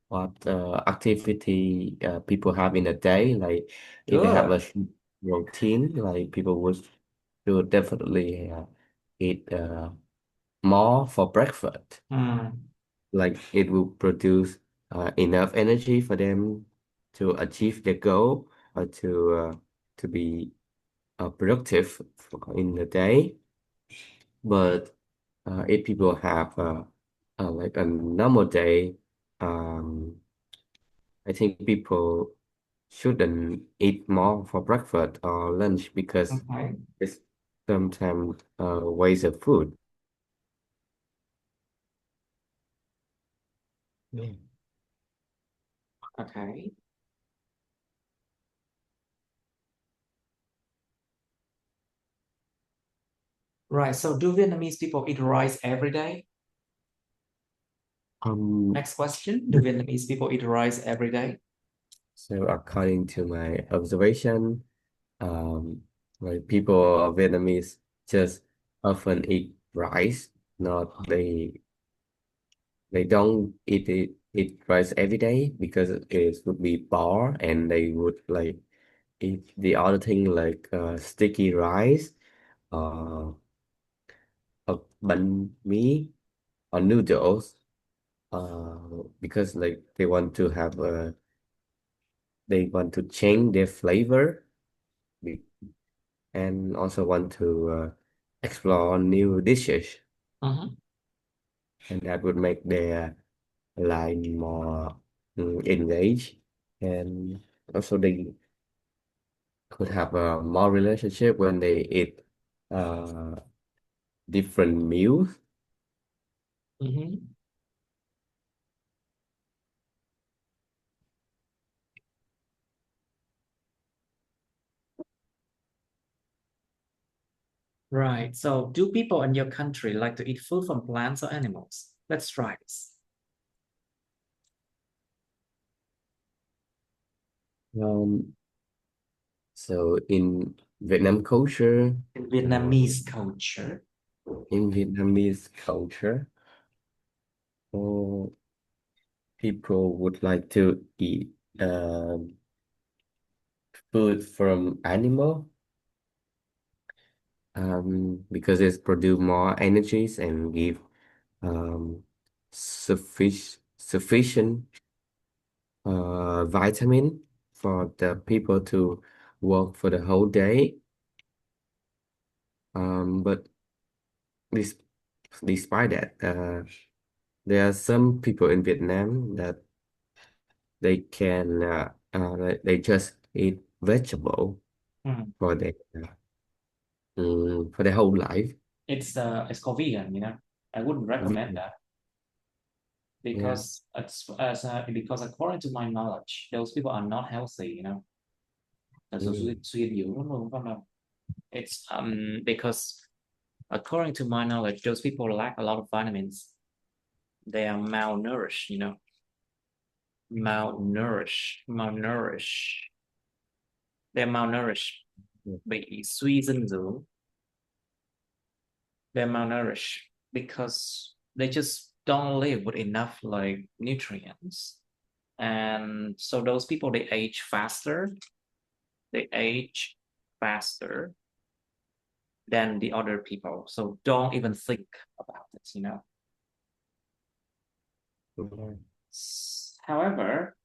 S2: what activity people have in a day. Like if they have
S1: Good.
S2: a routine, like people would should definitely eat more for breakfast.
S1: Hmm.
S2: Like it will produce enough energy for them to achieve their goal or to be productive in the day. But if people have like a normal day, um, I think people shouldn't eat more for breakfast or lunch because
S1: Okay.
S2: it's sometimes waste of food. Yeah.
S1: Okay. Right. So do Vietnamese people eat rice every day?
S2: Um,
S1: Next question. Do Vietnamese people eat rice every day?
S2: so according to my observation, um, like people of Vietnamese just often eat rice, not they don't eat rice every day because it would be bar and they would like eat the other thing like sticky rice uh, or bánh mì or noodles because like they want to change their flavor be- and also want to explore new dishes
S1: Mhm.
S2: and that would make their line more engaged and also they could have a more relationship when they eat uh, different meals.
S1: Mhm. Right. So do people in your country like to eat food from plants or animals? Let's try this.
S2: Um, so in Vietnam culture,
S1: In
S2: uh,
S1: Vietnamese culture.
S2: in Vietnamese culture, uh, people would like to eat food from animal because it produce more energies and give sufficient vitamin for the people to work for the whole day. But this, despite that, there are some people in Vietnam that they just eat vegetable
S1: Hmm.
S2: for for their whole life.
S1: It's called vegan, I wouldn't recommend
S2: Vegan.
S1: that
S2: Yeah.
S1: because according to my knowledge, those people are not healthy. Thật sự
S2: Mm,
S1: suy dưỡng lắm luôn không đâu. It's because according to my knowledge, those people lack a lot of vitamins. They are malnourished. Malnourished. They're malnourished.
S2: yeah.
S1: Bị suy dinh dưỡng. They're malnourished because they just don't live with enough like nutrients. And so those people they age faster. They age faster than the other people. So don't even think about it.
S2: Yeah.
S1: However,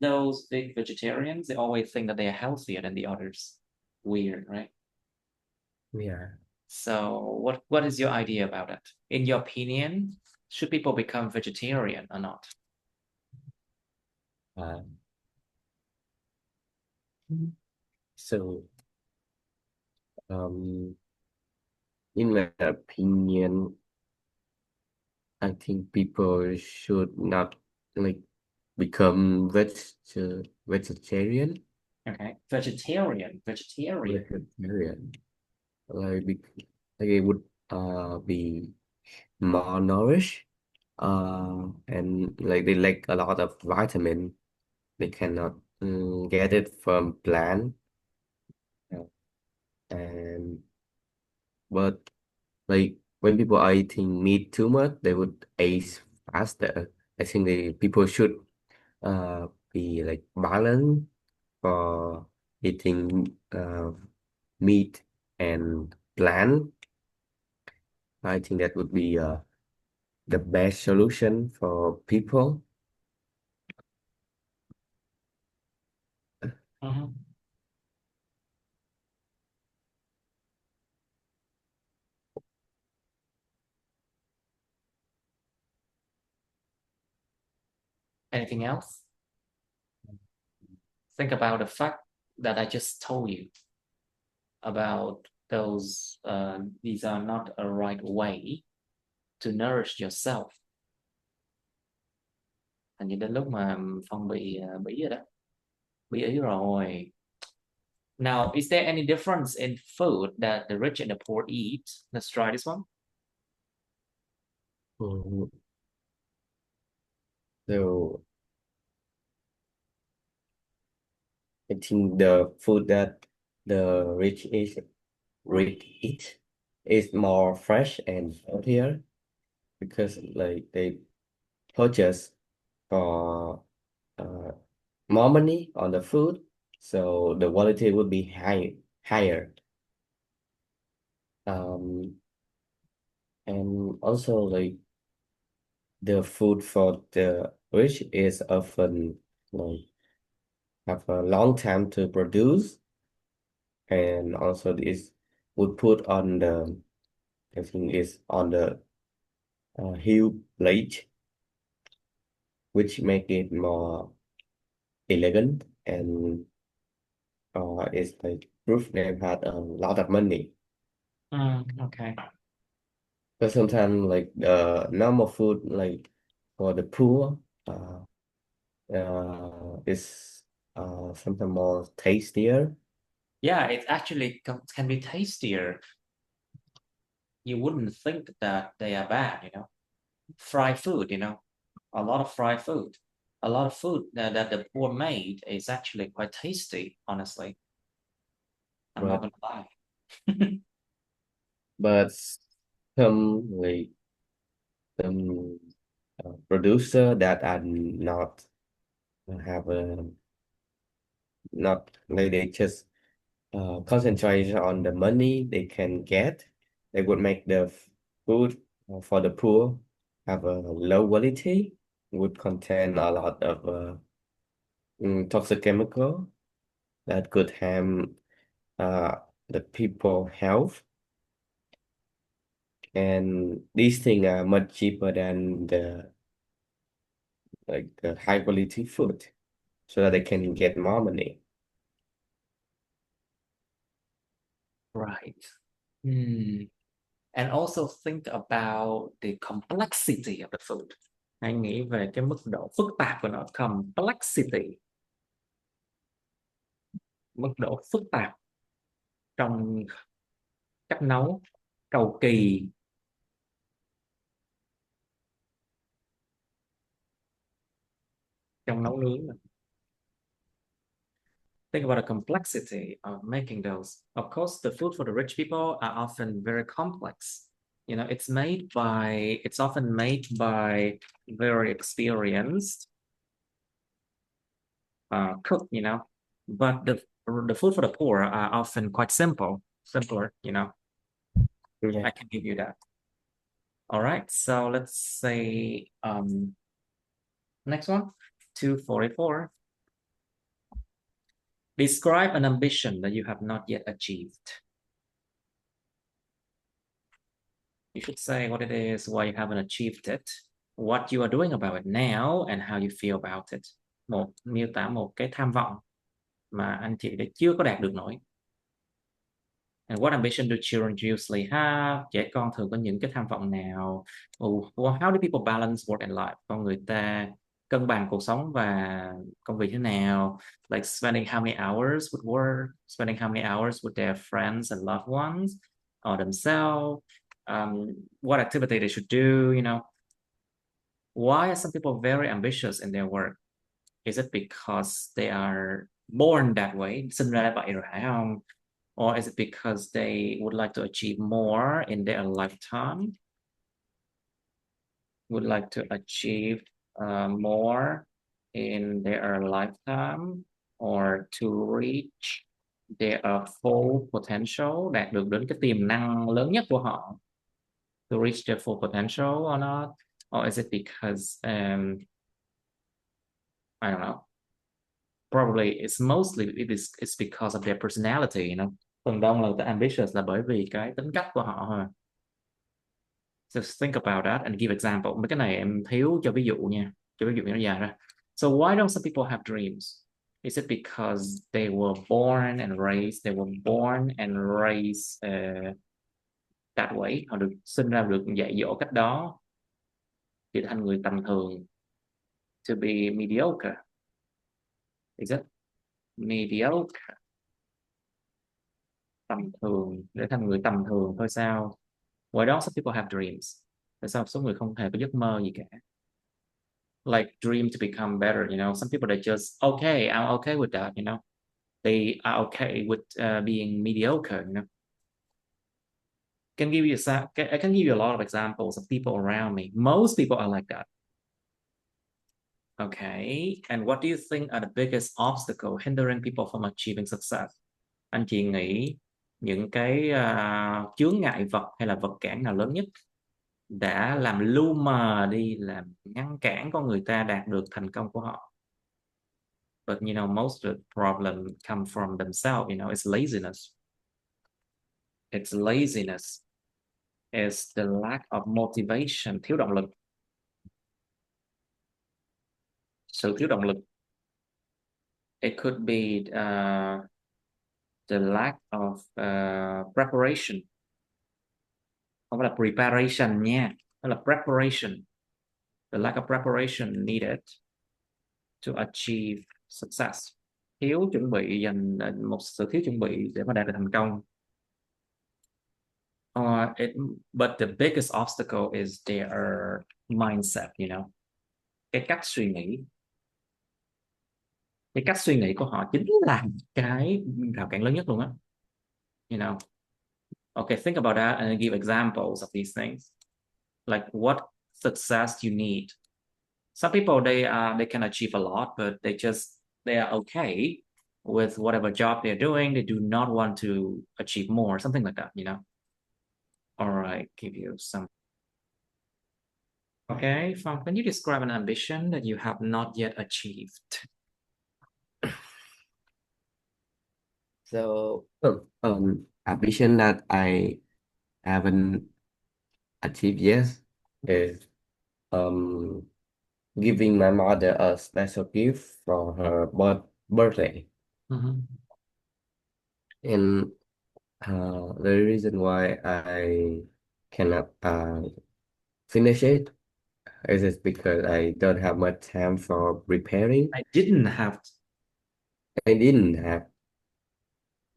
S1: those big vegetarians, they always think that they are healthier than the others. Weird, right?
S2: Yeah.
S1: So what is your idea about it? In your opinion, should people become vegetarian or not?
S2: Uh, so um, in my opinion, I think people should not like become vegetarian.
S1: Okay. Vegetarian.
S2: Vegetarian. Like, like it would be more nourished and like they lack a lot of vitamin. They cannot get it from plant. Yeah. And but like when people are eating meat too much, they would age faster. I think the people should be like balanced for eating meat and plant. I think that would be the best solution for people.
S1: Mhm. Anything else? Think about the fact that I just told you about those. These are not a right way to nourish yourself. Thành như đến lúc mà Phong bị bí rồi đó, bí ý rồi. Now, is there any difference in food that the rich and the poor eat? Let's try this one.
S2: Mm, So I think the food that the rich eat is more fresh and healthier because like they purchase for uh, more money on the food, so the quality would be higher. Um, and also like the food for the rich is often like have a long time to produce, and also this would put on the I think is on the huge plate, which make it more elegant and it's like proof they've had a lot of money.
S1: Okay.
S2: But sometimes like the normal food like for the poor is sometimes more tastier.
S1: Yeah, it actually can be tastier. You wouldn't think that they are bad, you know. Fried food, you know, a lot of fried food. A lot of food that the poor made is actually quite tasty, honestly. I'm not
S2: but
S1: gonna lie.
S2: but some like some producer that are not have a not like they just concentrate on the money they can get. They would make the food for the poor have a low quality, would contain a lot of toxic chemical that could harm uh, the people health. And these things are much cheaper than the like the high quality food, so that they can get more money.
S1: Right. Hmm. And also think about the complexity of the food. Hãy nghĩ về cái mức độ phức tạp của nó, complexity, mức độ phức tạp trong cách nấu, cầu kỳ trong nấu nướng. Think about the complexity of making those. Of course, the food for the rich people are often very complex. You know, it's often made by very experienced cook, you know, but the food for the poor are often quite simpler, you know.
S2: Yeah.
S1: I can give you that. All right, so let's say next one, 244. Describe an ambition that you have not yet achieved. You should say what it is, why you haven't achieved it, what you are doing about it now, and how you feel about it. Miêu tả một cái tham vọng mà anh chị đã chưa có đạt được nổi. And what ambition do children usually have? Trẻ con thường có những cái tham vọng nào? Well, how do people balance work and life? Con người ta cân bằng cuộc sống và công việc thế nào? Like spending how many hours with work, spending how many hours with their friends and loved ones, or themselves. What activity they should do, you know. Why are some people very ambitious in their work? Is it because they are born that way? Sinh ra vậy rồi phải không? Or is it because they would like to achieve more in their lifetime? Would like to achieve more in their lifetime or to reach their full potential, đạt được đến cái tiềm năng lớn nhất của họ, to reach their full potential or not, or is it because I don't know, probably it's because of their personality, you know. Phần đông là ambitious là bởi vì cái tính cách của họ thôi. Just think about that and give example. Mấy cái này em thiếu cho ví dụ nha, cho ví dụ nó dài ra. So why don't some people have dreams? Is it because they were born and raised that way? Họ được sinh ra được dạy dỗ cách đó, trở thành người tầm thường. To be mediocre. Is it mediocre? Tầm thường, để thành người tầm thường thôi sao? Why don't some people have dreams? Tại sao số người không hề có giấc mơ gì cả? Like dream to become better, you know. Some people they just okay, I'm okay with that, you know. They are okay with being mediocre, you know. I can give you a lot of examples of people around me. Most people are like that. Okay, and what do you think are the biggest obstacle hindering people from achieving success? Anh chị nghĩ những cái chướng ngại vật hay là vật cản nào lớn nhất đã làm lu mờ đi, làm ngăn cản con người ta đạt được thành công của họ? But you know, most of the problem come from themselves, you know. It's laziness. It's the lack of motivation, thiếu động lực, sự thiếu động lực. It could be the lack of preparation. Không phải là preparation nha, đó là preparation. The lack of preparation needed to achieve success. Thiếu chuẩn bị, dành một sự thiếu chuẩn bị để mà đạt được thành công. But the biggest obstacle is their mindset, you know. Cái cách suy nghĩ. Cái cách suy nghĩ của họ chính là cái rào cản lớn nhất luôn á. You know. Okay, think about that and give examples of these things. Like what success you need. Some people they can achieve a lot, but they are okay with whatever job they're doing. They do not want to achieve more, something like that, you know. All right, give you some. Okay, Phong, can you describe an ambition that you have not yet achieved?
S2: So, ambition that I haven't achieved yet is giving my mother a special gift for her birthday.
S1: Mhm.
S2: And the reason why I cannot finish it is because I don't have much time for preparing.
S1: I didn't have
S2: I didn't have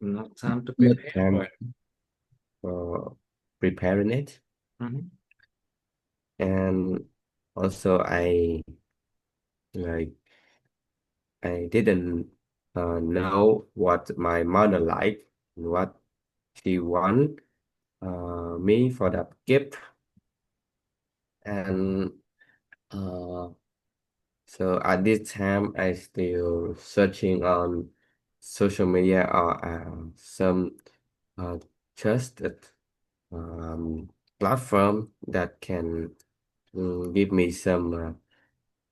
S1: enough time to
S2: much
S1: prepare for
S2: time
S1: it.
S2: for preparing it.
S1: Mhm.
S2: And also like I didn't know what my mother like, what she want me for that gift. And uh, so at this time, I still searching on social media or some uh, trusted um, platform that can give me some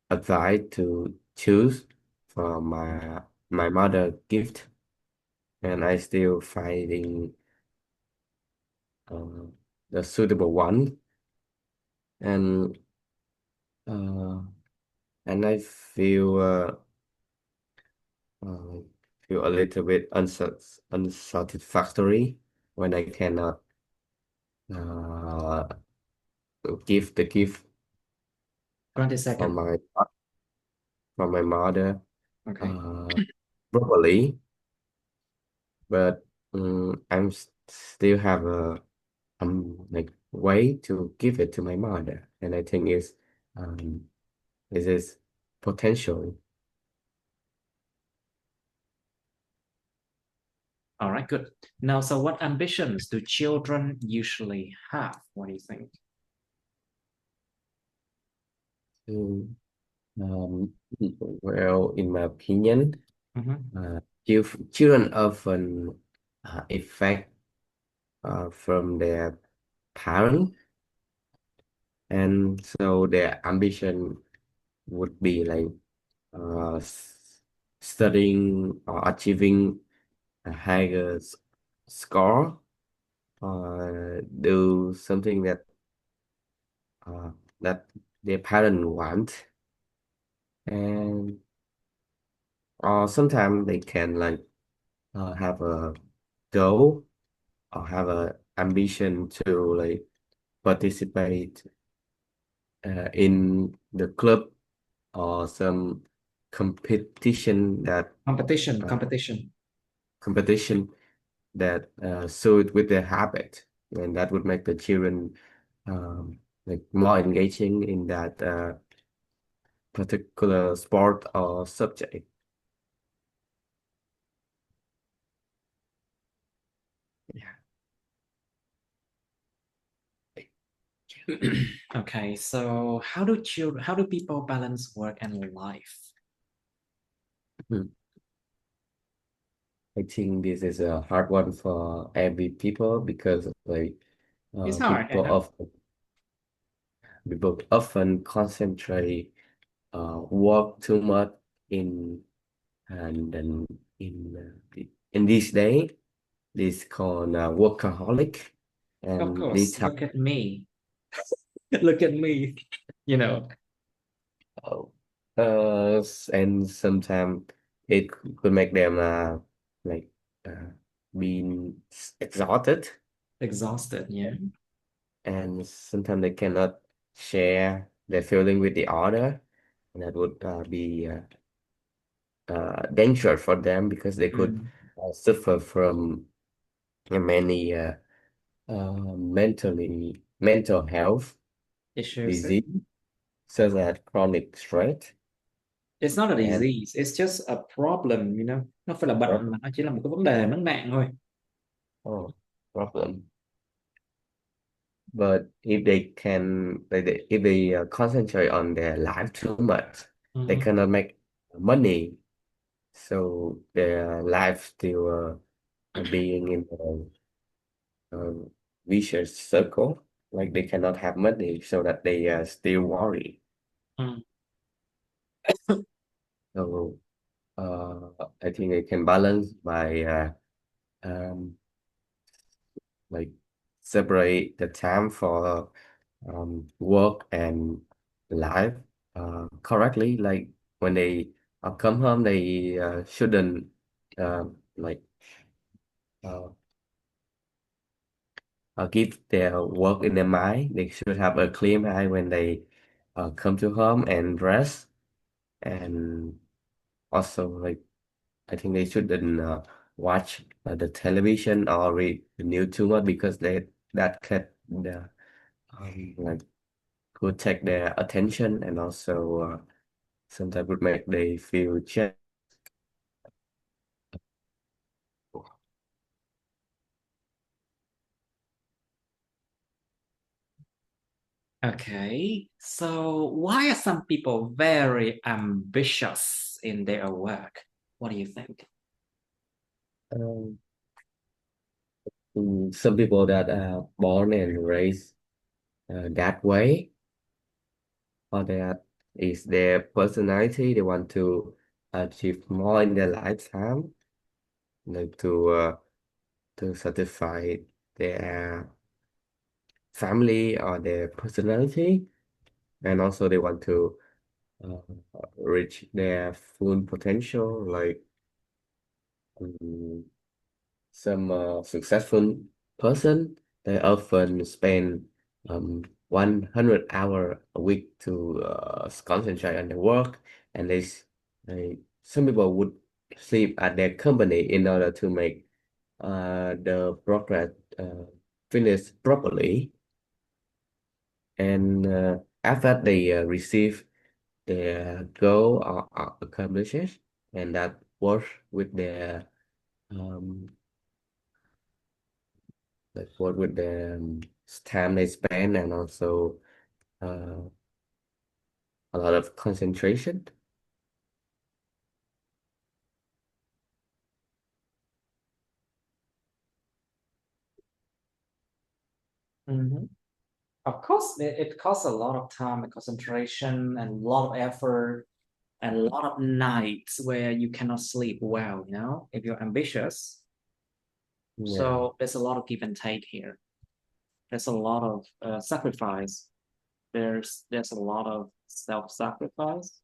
S2: advice to choose for my mother gift, and I still finding uh, the suitable one, and uh, and I uh, feel a little bit unsatisfactory when I cannot uh, give the gift
S1: 20
S2: for
S1: seconds.
S2: my mother
S1: Okay.
S2: uh, properly, but I'm still have a like way to give it to my mother, and I think this is potential.
S1: All right, good. Now, so what ambitions do children usually have? What do you think?
S2: Mm, Um, well, in my opinion,
S1: Mhm.
S2: children often affect from their parent, and so their ambition would be like studying or achieving a higher score, or do something uh, that their parent want, and or sometimes they can like have a goal or have a ambition to like participate in the club or some competition that
S1: Competition,
S2: uh,
S1: competition.
S2: competition that suit with their habit, and that would make the children like more engaging in that particular sport or subject. Yeah.
S1: Okay, so how do people balance work and life?
S2: Hmm. I think this is a hard one for every people because like
S1: It's
S2: uh,
S1: hard, I
S2: people
S1: know.
S2: often people often concentrate work too much in and then in this day this called workaholic,
S1: Of
S2: and this
S1: course,
S2: have
S1: look at me. Look at me. You know,
S2: and sometimes it could make them like uh, being exhausted,
S1: exhausted, yeah.
S2: and sometimes they cannot share their feeling with the other, and that would be dangerous for them because they could
S1: Mm.
S2: suffer from many mental health
S1: Issues.
S2: disease such as chronic stress
S1: It's not a
S2: and
S1: disease, it's just a problem, you know. Nó không phải là bệnh mà nó chỉ là một cái vấn đề vấn nạn thôi.
S2: oh, problem. But if they can, if they concentrate on their life too much, they
S1: Mhm.
S2: cannot make money. So their life still being in a vicious circle. Like they cannot have money, so that they still worry.
S1: Mm.
S2: So I think they can balance by um, like separate the time for work and life correctly. Like when they come home, they shouldn't like uh, keep their work in their mind. They should have a clear mind when they come to home and rest. And also, like I think they shouldn't watch the television or read the news too much because that could like could take their attention, and also sometimes would make they feel checked.
S1: Okay, so why are some people very ambitious in their work? What do you think?
S2: Um, some people that are born and raised that way, or that is their personality. They want to achieve more in their lifetime, like to satisfy their family or their personality, and also they want to uh, reach their full potential, like um, some successful person, they often spend 100 hour a week to concentrate on their work, and some people would sleep at their company in order to make the progress finish properly, and after they receive their goal or accomplishes, and that works with their um, like what with the time they spend, and also uh, a lot of concentration.
S1: Mhm. Of course, it costs a lot of time and concentration and a lot of effort and a lot of nights where you cannot sleep well, if you're ambitious.
S2: Yeah.
S1: So there's a lot of give and take here. There's a lot of sacrifice. There's a lot of self-sacrifice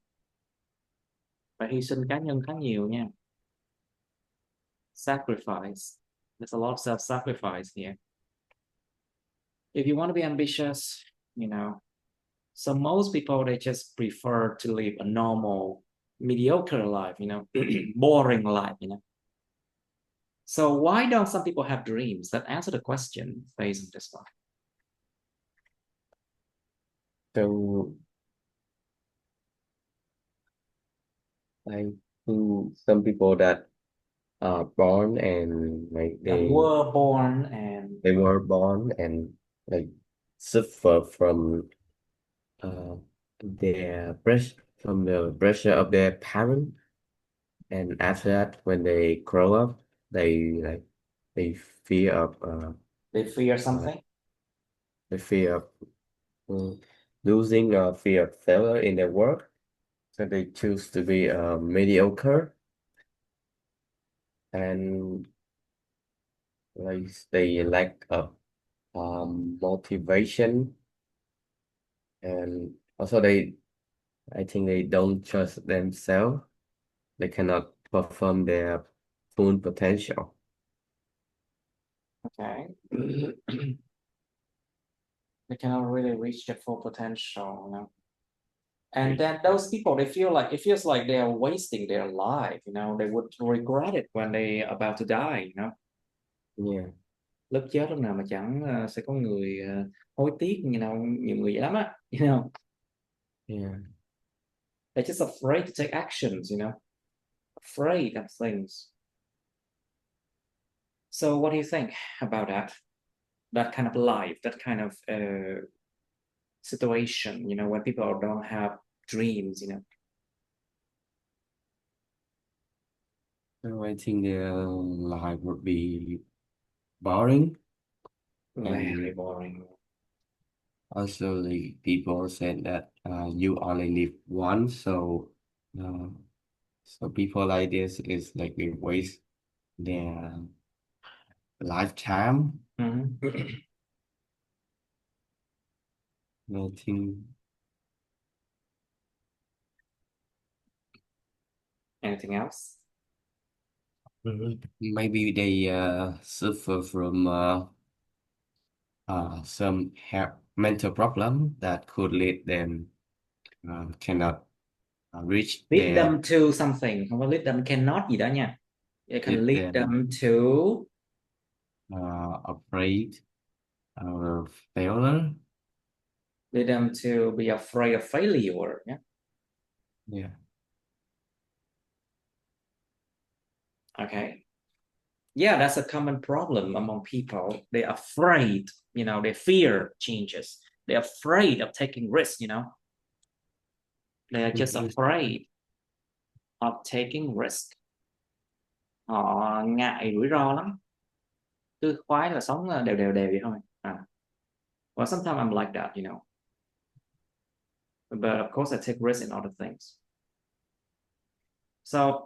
S1: và hy sinh cá nhân khá nhiều nha. Sacrifice. There's a lot of self-sacrifice here. If you want to be ambitious, you know, so most people they just prefer to live a normal, mediocre life, boring life. So why don't some people have dreams? That answer the question based on this one.
S2: So like some people that are born and like
S1: That were born and
S2: they were born and like suffer from uh their pressure from the pressure of their parent, and after that when they grow up they fear of
S1: they fear
S2: uh
S1: something.
S2: the fear of uh, losing or fear of failure in their work, so they choose to be mediocre, and like they lack of motivation, and also I think they don't trust themselves. They cannot perform their full potential.
S1: Okay. They cannot really reach their full potential. And then those people, they feel like it feels like they are wasting their life. They would regret it when they about to die.
S2: Yeah,
S1: Lúc chết lúc nào mà chẳng sẽ có người hối tiếc, nhiều người vậy lắm á.
S2: yeah.
S1: They're just afraid to take actions, afraid of things. So what do you think about that? That kind of life, that kind of situation, when people don't have dreams.
S2: So I think their life would be boring,
S1: Very
S2: and
S1: boring.
S2: also the people said that you only live once, uh, so people like this is like they waste their lifetime.
S1: Mhm.
S2: I think
S1: Anything else?
S2: maybe they suffer from some mental problem that could lead them cannot reach
S1: Lead
S2: their
S1: them to something, không có lead them cannot gì đó nha. It can
S2: lead
S1: lead
S2: them
S1: them to
S2: afraid of failure.
S1: lead them to be afraid of failure. Yeah.
S2: Yeah.
S1: Okay. Yeah, that's a common problem among people. They're afraid, they fear changes. They're afraid of taking risks. They're just
S2: Mhm.
S1: afraid of taking risk. Họ ngại rủi ro lắm. Cứ khoái là sống đều đều đều vậy thôi. Well, sometimes I'm like that. But of course I take risks in other things. So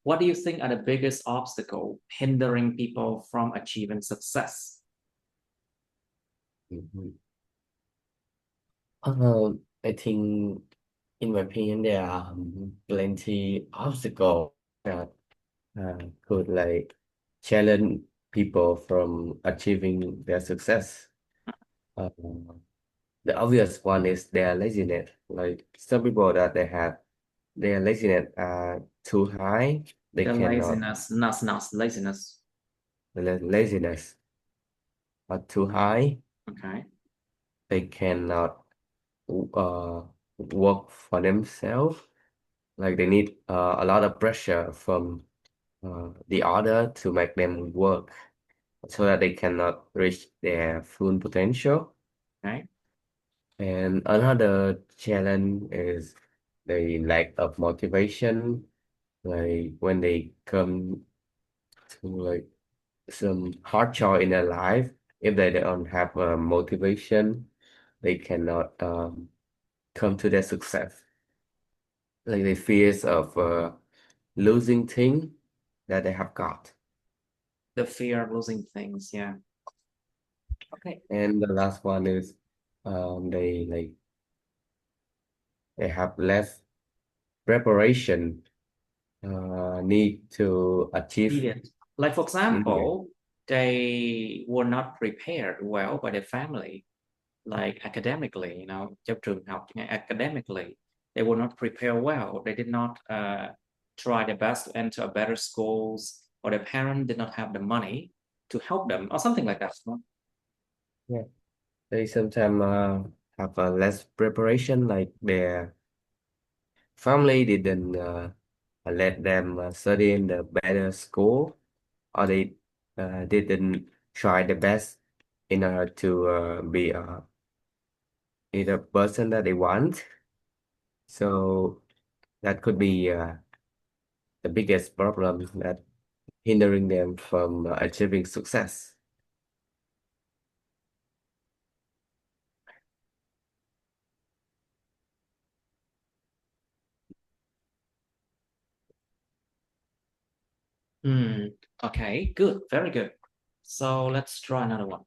S1: what do you think are the biggest obstacle hindering people from achieving success?
S2: Mhm. I think, in my opinion, there are plenty obstacles that could like challenge people from achieving their success. Uh, the obvious one is their laziness. Like some people that they have their laziness are too high. They
S1: The
S2: cannot
S1: laziness, not laziness.
S2: the laziness are too high.
S1: Okay.
S2: They cannot uh, work for themselves. Like they need a lot of pressure from the other to make them work, so that they cannot reach their full potential.
S1: Okay.
S2: And another challenge is the lack of motivation. Like when they come to like some hard chore in their life, if they don't have motivation, they cannot come to their success. Like the fears of losing thing that they have got.
S1: The fear of losing things. Yeah. Okay.
S2: And the last one is they have less preparation need to achieve
S1: Needed. Like for
S2: needed.
S1: example, they were not prepared well by their family, like academically, trong trường học academically, they were not prepared well. They did not try their best to enter a better schools, or their parents did not have the money to help them, or something like that.
S2: Yeah. They sometimes have less preparation, like their family didn't let them study in the better school, or they didn't try the best in order to be the person that they want. So that could be the biggest problem that hindering them from achieving success.
S1: Okay, good, very good. So let's try another one.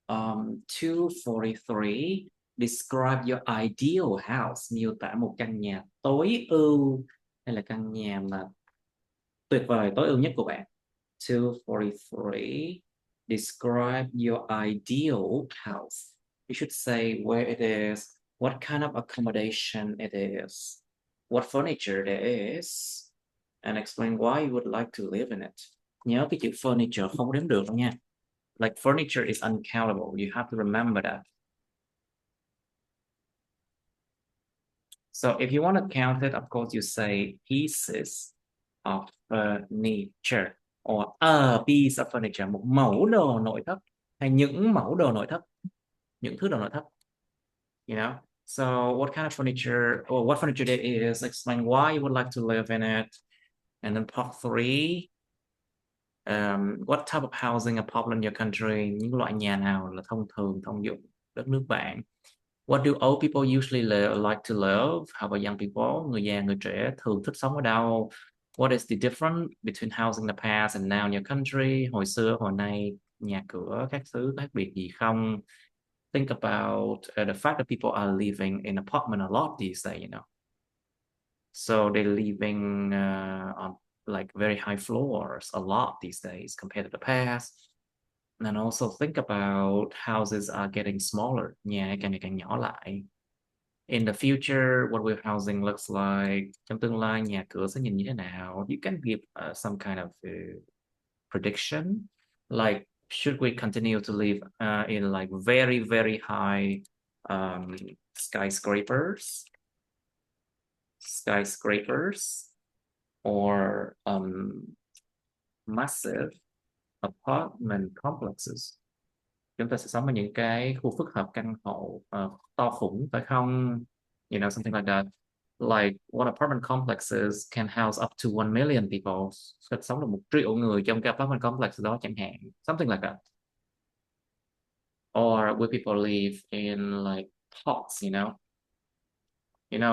S1: 243. Describe your ideal house. Miêu tả một căn nhà tối ưu, hay là căn nhà mà tuyệt vời, tối ưu nhất của bạn. 243. Describe your ideal house. You should say where it is, what kind of accommodation it is, what furniture there is, and explain why you would like to live in it. Nhớ cái chữ furniture không đếm được đâu nha. Like furniture is uncountable. You have to remember that. So if you want to count it, of course, you say pieces of furniture, or a piece of furniture, một mẫu đồ nội thất, hay những mẫu đồ nội thất, những thứ đồ nội thất. So what kind of furniture, or what furniture it is, explain why you would like to live in it. And then part 3, what type of housing are popular in your country? Những loại nhà nào là thông thường, thông dụng đất nước bạn? What do old people usually like to live? How about young people? Người già, người trẻ thường thích sống ở đâu? What is the difference between housing the past and now in your country? Hồi xưa, hồi nay, nhà cửa, các thứ khác biệt gì không? Think about the fact that people are living in apartment a lot these days. So they're living on like very high floors a lot these days compared to the past. And also think about houses are getting smaller. Nhà càng ngày càng nhỏ lại. In the future, what we're housing looks like. Trong tương lai, nhà cửa sẽ nhìn như thế nào? You can give some kind of prediction. Like, should we continue to live in like very, very high skyscrapers? Or massive apartment complexes. Chúng ta sẽ sống ở những cái khu phức hợp căn hộ to khủng, phải không? Something like that. Like what apartment complexes can house up to 1 million people. Sẽ sống được 1 triệu người trong cái apartment complex đó chẳng hạn. Something like that. Or will people live in like pods?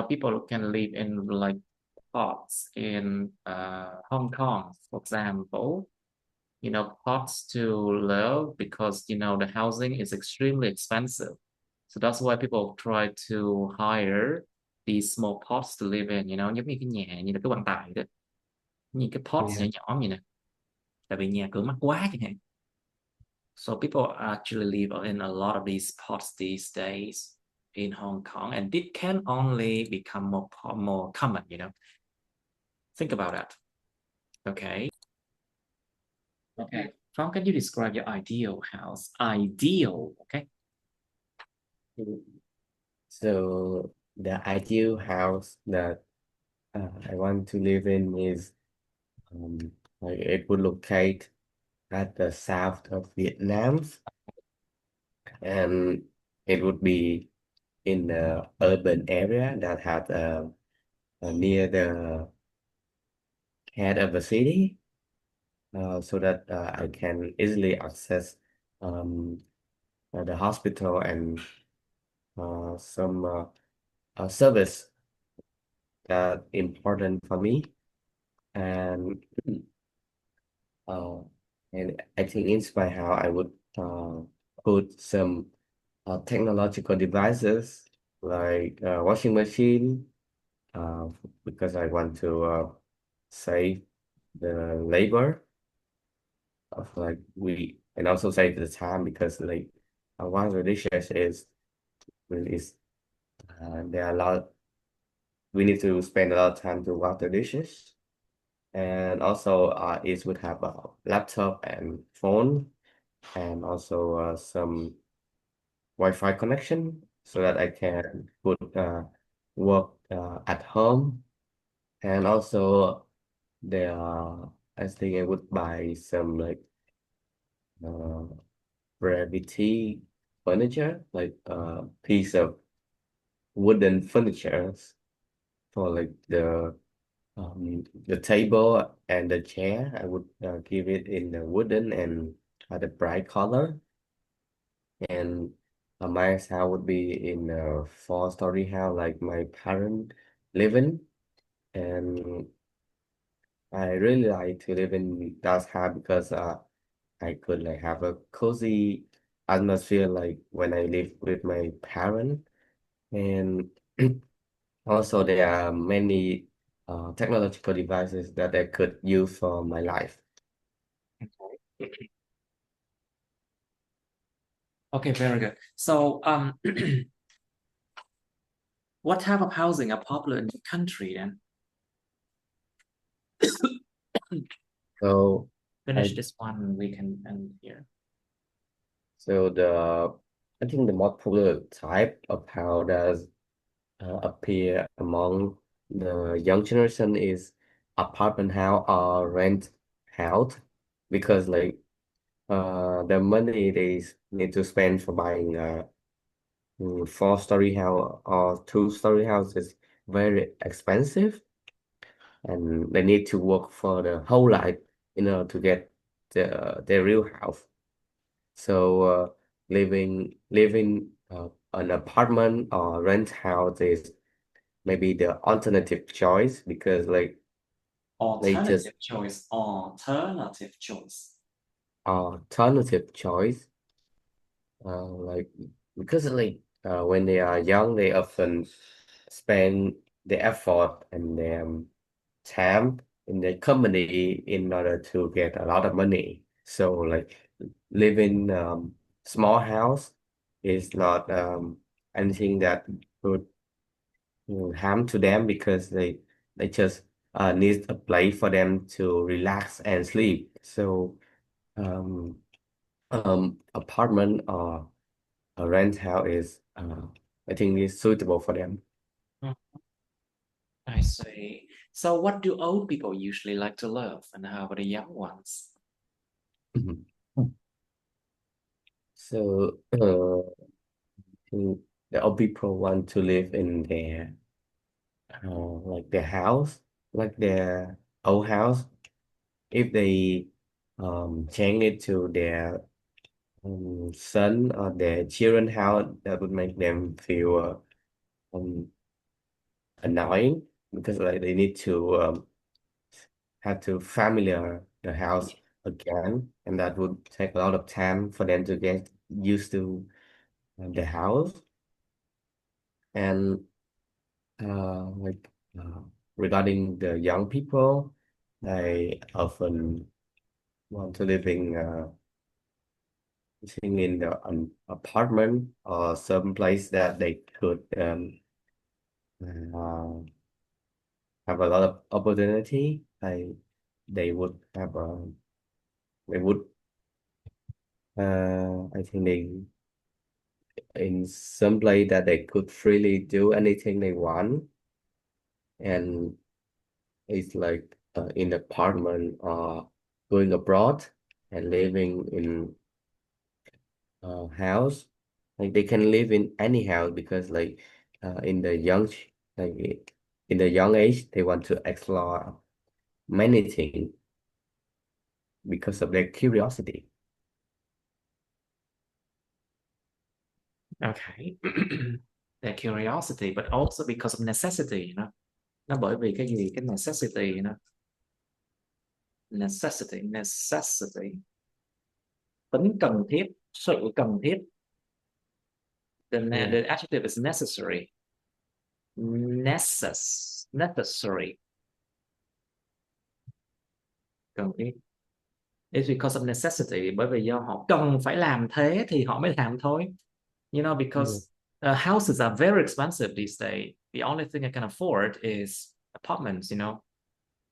S1: People can live in like pods in Hong Kong, for example. Pods to live because the housing is extremely expensive. So that's why people try to hire these small pods to live in, giống như cái nhà, như là cái quan tài đó, như cái pods nhỏ
S2: Yeah.
S1: nhỏ như nè, tại vì nhà cửa mắc quá chẳng hạn. So people actually live in a lot of these pods these days in Hong Kong, and it can only become more common. Think about that. Okay. Phong, can you describe your ideal house? Ideal, okay?
S2: So the ideal house that I want to live in is um, like it would locate at the south of Vietnam, and it would be in the urban area that had near the head of the city, so that I can easily access um, the hospital and some service that important for me. And uh, and I think in my house I would put some technological devices like washing machine, uh, because I want to save the labor of like we and also save the time because like one of the dishes is really is there are a lot we need to spend a lot of time to wash the dishes, and also it would have a laptop and phone and also some Wi-Fi connection so that I can put work at home. And also there are, I think I would buy some like uh, gravity furniture, like a piece of wooden furniture for like the table and the chair. I would give it in the wooden and the bright color. And my house would be in a four-story house like my parent live in. And I really like to live in that house because I could like have a cozy atmosphere like when I live with my parent. And also there are many technological devices that I could use for my life.
S1: Okay, very good. So, what type of housing are popular in the country then?
S2: So
S1: Finish
S2: I
S1: this one, we can end here.
S2: so the I think the most popular type of house that appear among the young generation is apartment house or rent house, because like the money they need to spend for buying a four-story house or two-story house is very expensive, and they need to work for the whole life in order to get their real house. So living an apartment or rent house is maybe the alternative choice, because like they just
S1: Alternative choice, alternative choice.
S2: alternative choice, like because like when they are young they often spend the effort and their time in the company in order to get a lot of money. So like living small house is not anything that would harm to them, because they just need a place for them to relax and sleep. So um, apartment or a rent house is I think is suitable for them.
S1: Hmm, I see. So, what do old people usually like to love, and how about the young ones?
S2: Mhm. So the old people want to live in their like their house, like their old house. If they change it to their son or their children house, that would make them feel annoying, because like they need to have to familiar the house again, and that would take a lot of time for them to get used to the house. And like uh, regarding the young people, they often want to live in the apartment or some place that they could uh, have a lot of opportunity. They would have they would I think they in some place that they could freely do anything they want, and it's like in apartment or going abroad and living in a house. like they can live in any house because like in the like in the young age they want to explore many things because of their curiosity.
S1: Okay. Their curiosity, but also because of necessity, nó bởi vì cái gì, cái necessity, necessity, tính cần thiết, sự cần thiết.
S2: Yeah,
S1: The adjective is necessary. Necessary, cần thiết. It's because of necessity, bởi vì do họ cần phải làm thế thì họ mới làm thôi. Because
S2: yeah.
S1: houses are very expensive these days. The only thing I can afford is apartments.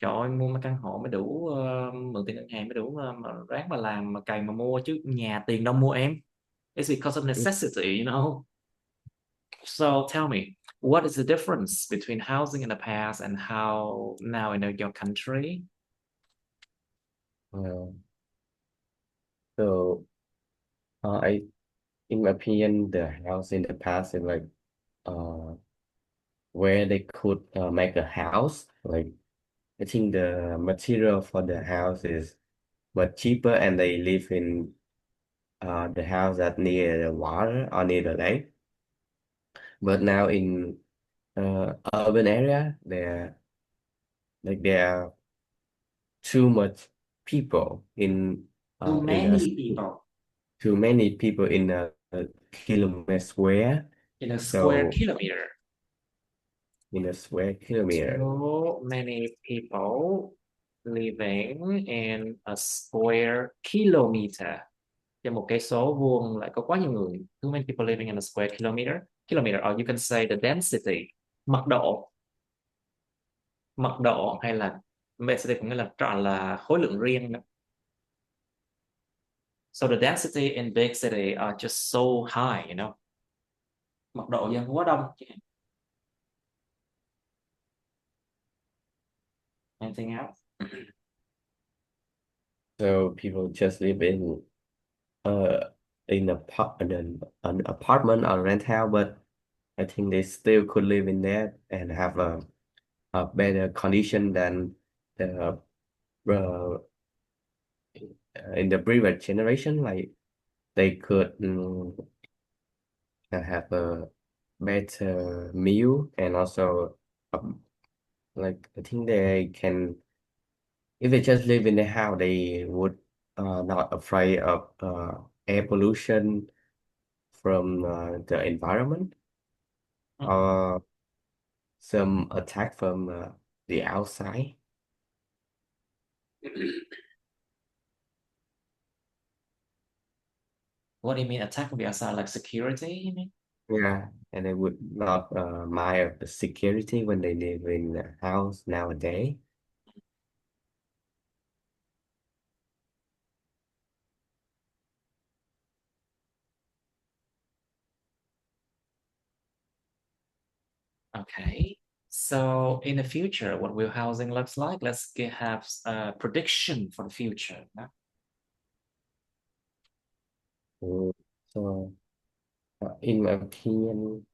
S1: Trời ơi, mua mấy căn hộ mới đủ, mượn tiền ngân hàng mới đủ, mà ráng mà làm mà cày mà mua, chứ nhà tiền đâu mua em. It's because of necessity. So tell me, what is the difference between housing in the past and how now in your country?
S2: Uh, so I in my opinion the house in the past is like uh where they could make a house. Like I think the material for the house is much cheaper and they live in the house that near the water or near the lake. But now in urban area, there are too much people
S1: Too
S2: in a
S1: many people
S2: too many people in a kilometer square.
S1: in a square
S2: So
S1: kilometer.
S2: in a square kilometer.
S1: Too many people living in a square kilometer. Trên một cái số vuông lại có quá nhiều người. Too many people living in a square kilometer. Kilometer, or you can say the density, mật độ. Mật độ hay là density cũng nghĩa là chọn là khối lượng riêng đó. So the density in big city are just so high. Mật độ dân quá đông. Anything else?
S2: So people just live uh an apartment or rent house, but I think they still could live in there and have a better condition than the uh, in the previous generation. Like they could have a better meal and also like I think they can if they just live in the house they would not afraid of air pollution from the environment
S1: Mhm.
S2: or some attack from the outside.
S1: What do you mean attack from the outside, like security, you mean?
S2: Yeah, and they would not mind the security when they live in the house nowadays.
S1: Okay. So in the future, what will housing looks like? Have a prediction for the future.
S2: Mm. So, in my opinion,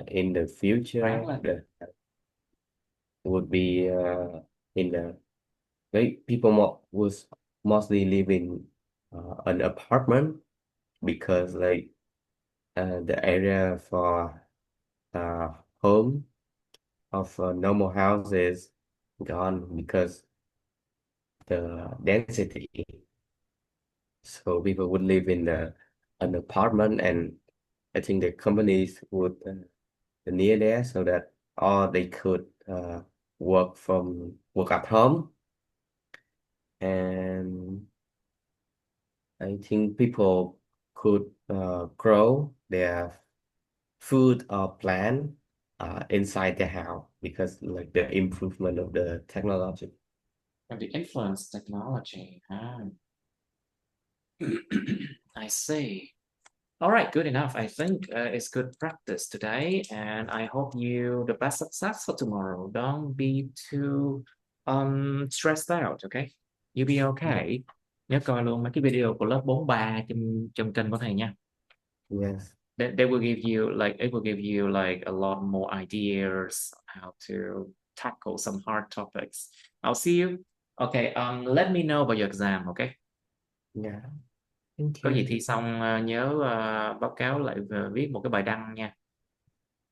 S2: in the
S1: Ráng
S2: future,
S1: lên.
S2: the would be in the like people would mostly live in an apartment because like the area for uh, home of normal houses gone because the density. So people would live in an apartment, and I think the companies would near there so that or they could work at home, and I think people could grow their food or plant inside the house because like the improvement of the technology.
S1: And the influence technology. I see. All right, good enough. I think it's good practice today, and I hope you the best success for tomorrow. Don't be too stressed out, okay? You be
S2: Yeah.
S1: okay. Nhớ coi luôn mấy cái video của lớp 43 trên trên kênh của thầy nha.
S2: Yes.
S1: they will give you like it will give you like a lot more ideas how to tackle some hard topics. I'll see you. Okay, let me know about your exam, okay?
S2: Yeah, thank
S1: Có gì
S2: you.
S1: thi xong nhớ báo cáo lại viết một cái bài đăng nha.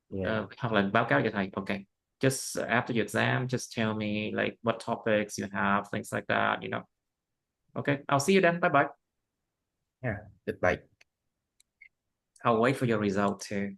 S2: Yeah,
S1: Hoặc là báo cáo cho thầy. Okay. Just after your exam, just tell me like what topics you have, things like that, you know. Okay, I'll see you then. Bye bye.
S2: yeah, goodbye.
S1: I'll wait for your result too.